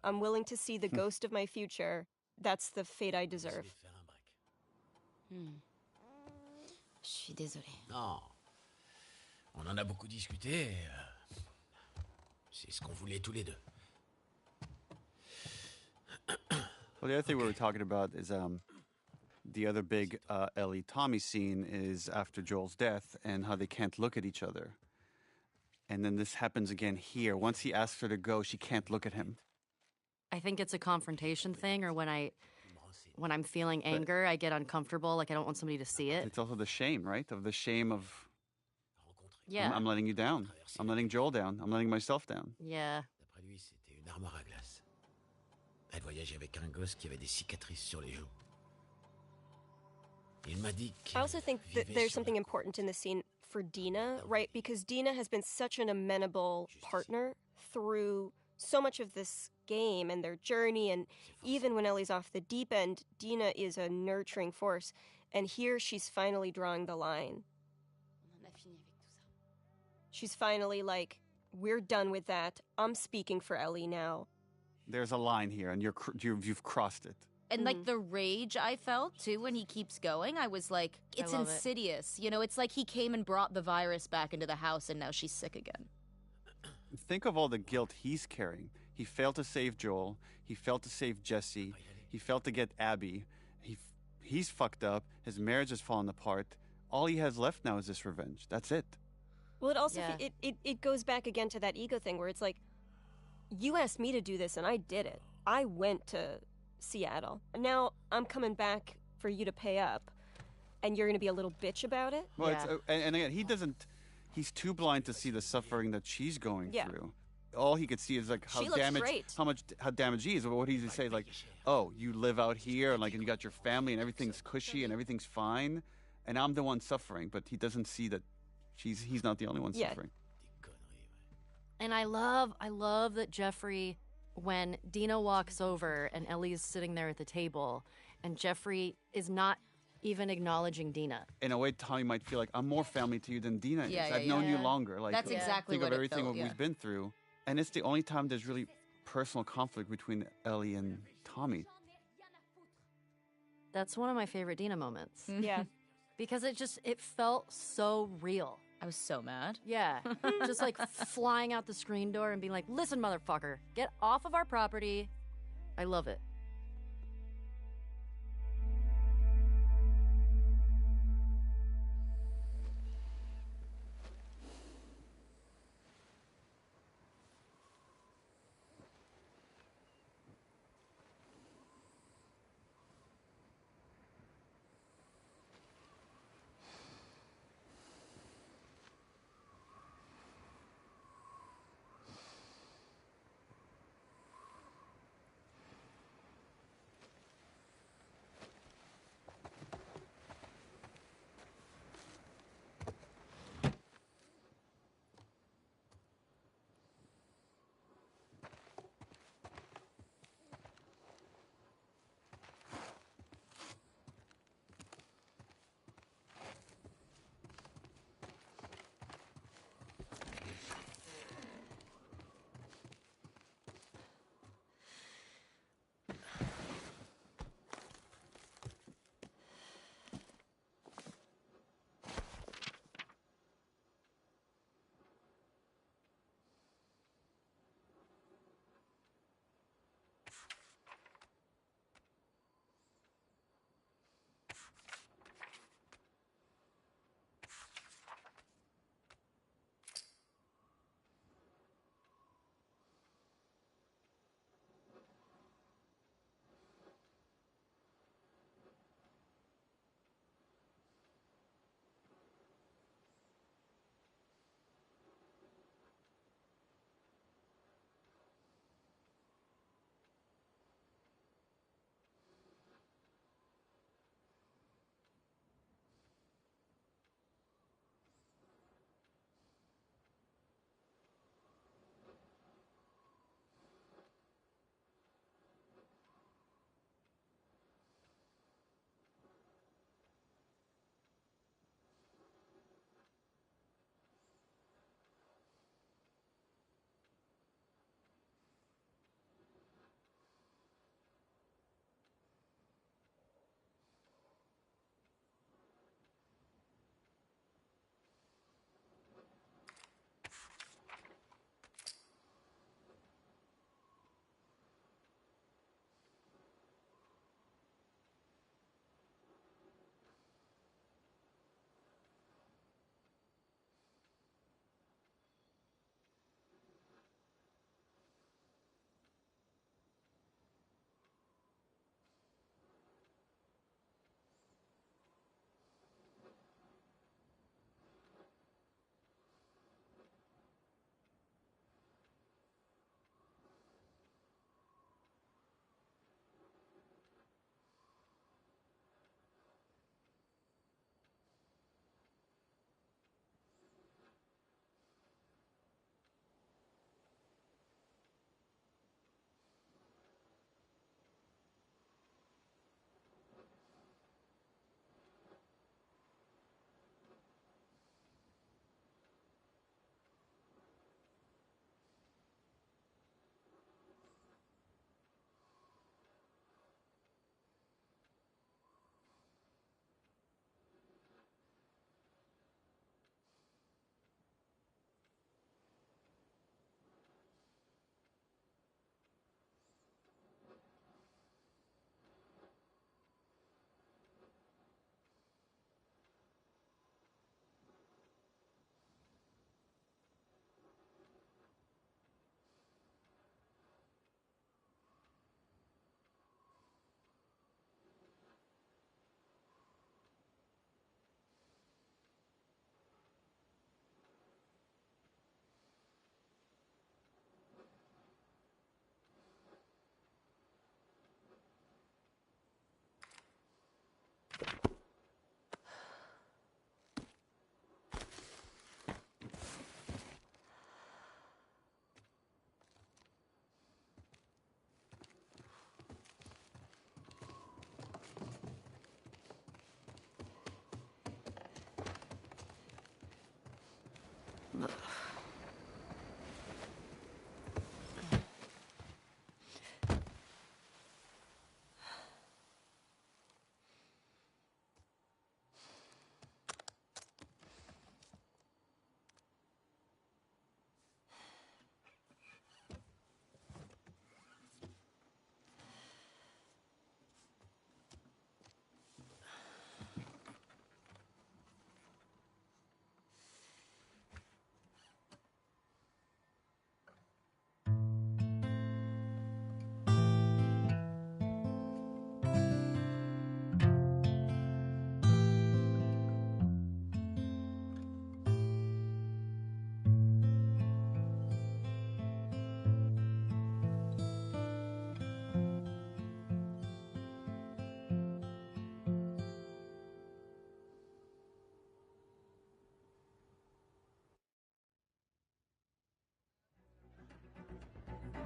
I'm willing to see the ghost of my future. That's the fate I deserve. Je suis désolée. Non. On en a beaucoup discuté. C'est ce qu'on voulait tous les deux. Well, the other thing we were talking about is the other big Ellie Tommy scene is after Joel's death and how they can't look at each other. And then this happens again here. Once he asks her to go, she can't look at him. I think it's a confrontation thing, or when I'm feeling anger, I get uncomfortable, like I don't want somebody to see it. It's also the shame, right? Of the shame of, yeah. I'm letting you down. I'm letting Joel down. I'm letting myself down. Yeah. D'après lui, c'était une armoire à glace. Elle voyageait avec un gosse qui avait des cicatrices sur les joues. Il m'a dit I also think that there's something important in this scene for Dina, right? Because Dina has been such an amenable partner through so much of this game and their journey, and even when Ellie's off the deep end, Dina is a nurturing force. And here she's finally drawing the line. She's finally like, we're done with that. I'm speaking for Ellie now. There's a line here, and you've crossed it. And like the rage I felt too when he keeps going, I was like, it's insidious. You know, it's like he came and brought the virus back into the house and now she's sick again. Think of all the guilt he's carrying. He failed to save Joel. He failed to save Jesse. He failed to get Abby. He's fucked up. His marriage has fallen apart. All he has left now is this revenge. That's it. Well, it also it goes back again to that ego thing where it's like, you asked me to do this and I did it. I went to Seattle. Now I'm coming back for you to pay up, and you're going to be a little bitch about it? Well, and again, he's too blind to see the suffering that she's going through. All he could see is like how damaged he is. What he say is like, oh, you live out here, and you got your family, and everything's cushy, and everything's fine, and I'm the one suffering. But he doesn't see that he's not the only one suffering. And I love that Jeffrey, when Dina walks over and Ellie's sitting there at the table, and Jeffrey is not even acknowledging Dina. In a way, Tommy might feel like, I'm more family to you than Dina is. I've known you longer. Like, that's exactly think what of everything it felt, we've been through. And it's the only time there's really personal conflict between Ellie and Tommy. That's one of my favorite Dina moments. Yeah. Because it felt so real. I was so mad. Yeah. Just like flying out the screen door and being like, listen, motherfucker, get off of our property. I love it.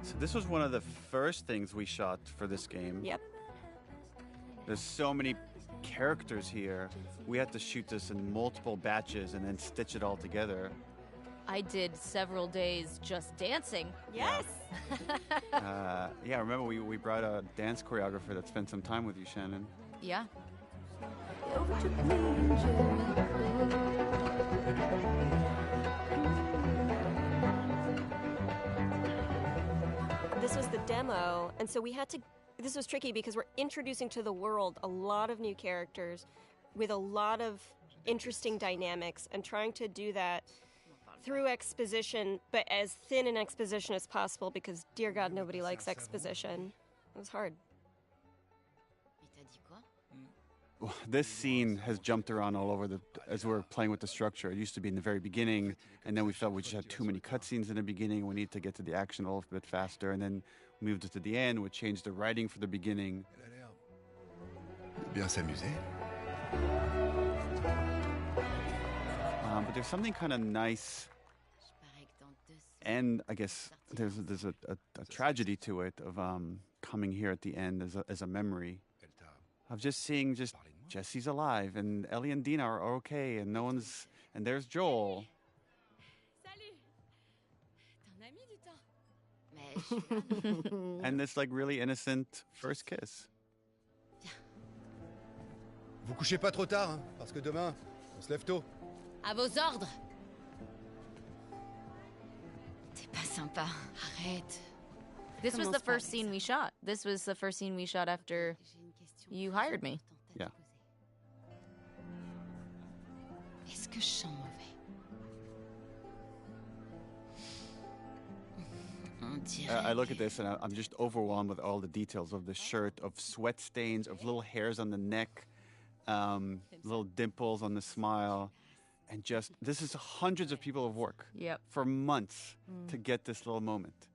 So this was one of the first things we shot for this game. Yep. There's so many characters here. We had to shoot this in multiple batches and then stitch it all together. I did several days just dancing. Yes. Yeah, remember we brought a dance choreographer that spent some time with you, Shannon. Yeah. This was the demo, and so we had to. This was tricky because we're introducing to the world a lot of new characters with a lot of interesting dynamics, and trying to do that through exposition, but as thin an exposition as possible because, dear God, nobody likes exposition. It was hard. Well, this scene has jumped around all over as we're playing with the structure. It used to be in the very beginning, and then we felt we just had too many cutscenes in the beginning. We need to get to the action a little bit faster, and then we moved it to the end. We changed the writing for the beginning. Bien s'amuser. But there's something kind of nice, and I guess there's a tragedy to it of coming here at the end as a memory of just seeing Jesse's alive and Ellie and Dina are okay and no one's, and there's Joel. And this like really innocent first kiss. Vous couchez pas trop tard, hein, parce que demain, on se lève tôt. À vos ordres. T'es pas sympa. Arrête. This was the first scene we shot. This was the first scene we shot after you hired me. Yeah. Est-ce que je sens mauvais? I look at this and I'm just overwhelmed with all the details of the shirt, of sweat stains, of little hairs on the neck, little dimples on the smile, and just this is hundreds of people of work for months to get this little moment.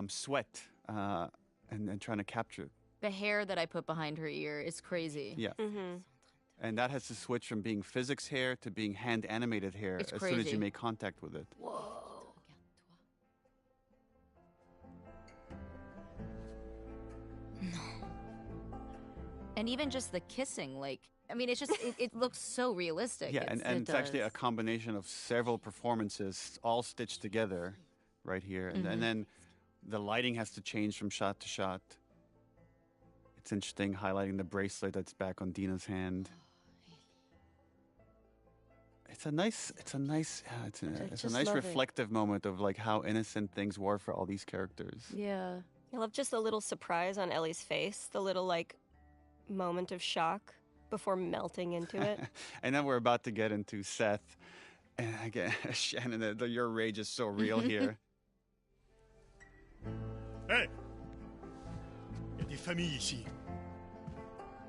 Sweat and trying to capture. The hair that I put behind her ear is crazy. Yeah. Mm-hmm. And that has to switch from being physics hair to being hand animated hair as soon as you make contact with it. Whoa. And even just the kissing, like, I mean, it's just, it looks so realistic. Yeah, and it's actually a combination of several performances all stitched together right here. And then the lighting has to change from shot to shot. It's interesting highlighting the bracelet that's back on Dina's hand. It's a nice reflective moment of like how innocent things were for all these characters. Yeah. I love just the little surprise on Ellie's face, the little like moment of shock before melting into it. And then we're about to get into Seth. And again, Shannon, your rage is so real here. Hey! Il y a des familles ici.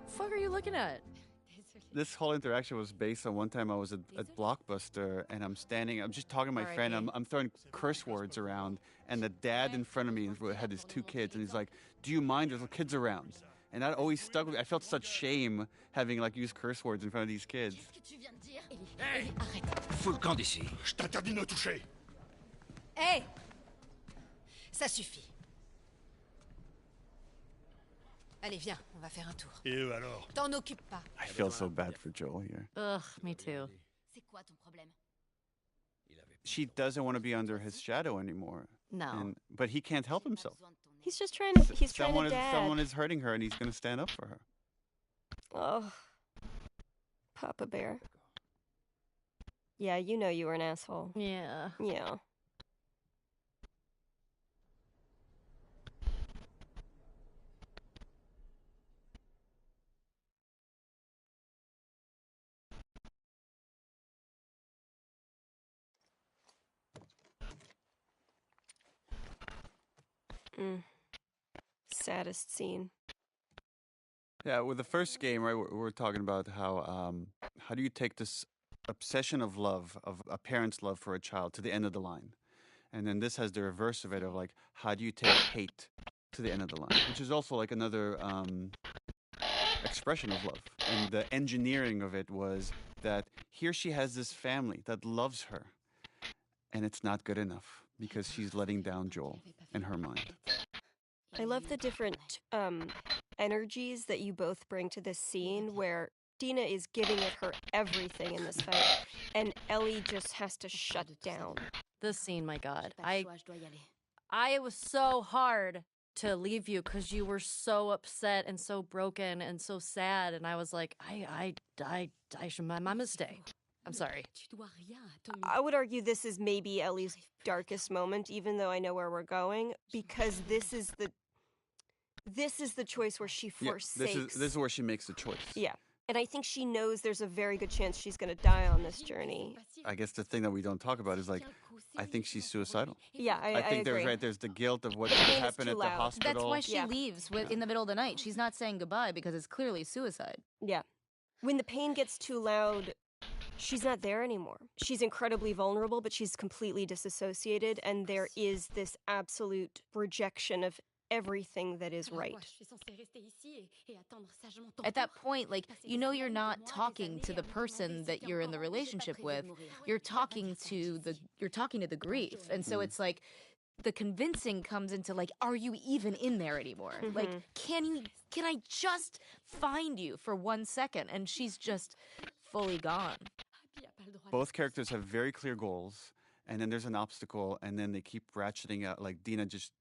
Fuck are you looking at? This whole interaction was based on one time I was at Blockbuster and I'm just talking to my friend. I'm throwing curse words around, and the dad in front of me had his two kids, and he's like, "Do you mind? There's kids around." And that always stuck with me. I felt such shame having like used curse words in front of these kids. Hey! Fous le camp d'ici. Je t'interdis de me toucher. Hey! Ça suffit. Allez, viens, on va faire un tour. Et eux alors? T'en occupe pas. I feel so bad for Joel here. Ugh, me too. C'est quoi ton problème? she doesn't want to be under his shadow anymore. No. But he can't help himself. He's just trying to. He's trying to dad. Someone is hurting her, and he's going to stand up for her. Oh, Papa Bear. Yeah, you know you were an asshole. Yeah. Yeah. Saddest scene. Yeah, with the first game, right, we're talking about how do you take this obsession of love, of a parent's love for a child, to the end of the line? And then this has the reverse of it, of like, how do you take hate to the end of the line? Which is also like another expression of love. And the engineering of it was that here she has this family that loves her, and it's not good enough because she's letting down Joel in her mind. I love the different energies that you both bring to this scene, where Dina is giving it her everything in this fight, and Ellie just has to shut down. This scene, my God. I was so hard to leave you because you were so upset and so broken and so sad, and I was like, I should my mistake. I'm sorry. I would argue this is maybe Ellie's darkest moment, even though I know where we're going, because this is the choice where she forsakes. Yeah, this is where she makes the choice. Yeah. And I think she knows there's a very good chance she's going to die on this journey. I guess the thing that we don't talk about is, like, I think she's suicidal. Yeah, I think agree. There's the guilt of what happened at the hospital. That's why she leaves in the middle of the night. She's not saying goodbye because it's clearly suicide. Yeah. When the pain gets too loud, she's not there anymore. She's incredibly vulnerable, but she's completely disassociated, and there is this absolute rejection of everything that is right. At that point, like, you know, you're not talking to the person that you're in the relationship with. You're talking to the grief. And so it's like the convincing comes into, like, are you even in there anymore? Like, can I just find you for 1 second? And she's just fully gone. Both characters have very clear goals, and then there's an obstacle, and then they keep ratcheting out. Like, Dina just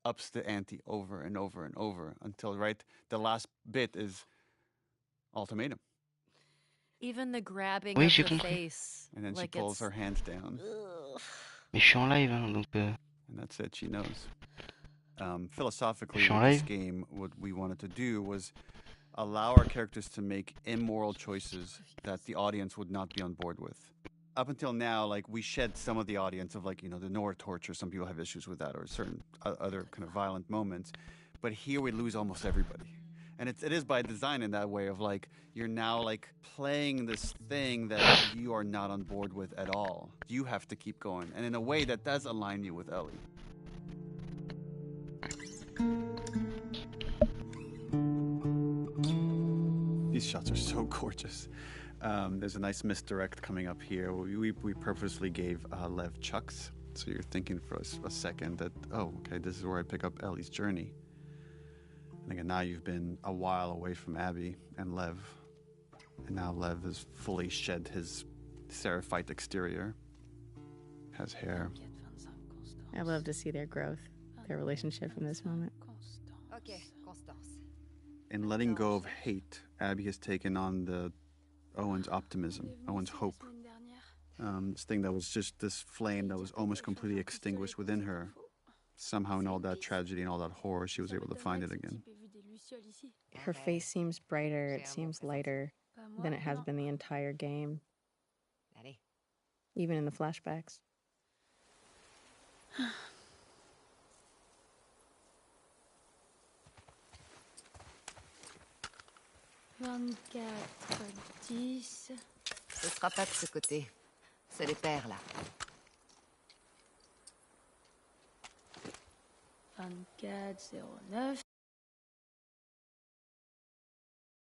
ups the ante over and over and over until, right, the last bit is ultimatum. Even the grabbing of the face. And then she pulls her hands down. Mais je suis en live, hein, donc... And that's it, she knows. Philosophically, with this game, what we wanted to do was allow our characters to make immoral choices that the audience would not be on board with. Up until now, like, we shed some of the audience of, like, you know, the Nora torture. Some people have issues with that, or certain other kind of violent moments. But here we lose almost everybody. And it is by design in that way of, like, you're now, like, playing this thing that you are not on board with at all. You have to keep going. And in a way that does align you with Ellie. These shots are so gorgeous. There's a nice misdirect coming up here. We purposely gave Lev chucks, so you're thinking for a second that, oh, okay, this is where I pick up Ellie's journey. And again, now you've been a while away from Abby and Lev, and now Lev has fully shed his seraphite exterior, has hair. I love to see their growth, their relationship in this moment. Okay, Constance. In letting go of hate, Abby has taken on Owen's optimism, Owen's hope. This thing that was just this flame that was almost completely extinguished within her. Somehow in all that tragedy and all that horror, she was able to find it again. Her face seems brighter, it seems lighter than it has been the entire game. Even in the flashbacks. Ce sera pas de ce côté. C'est les paires, là. 24,09.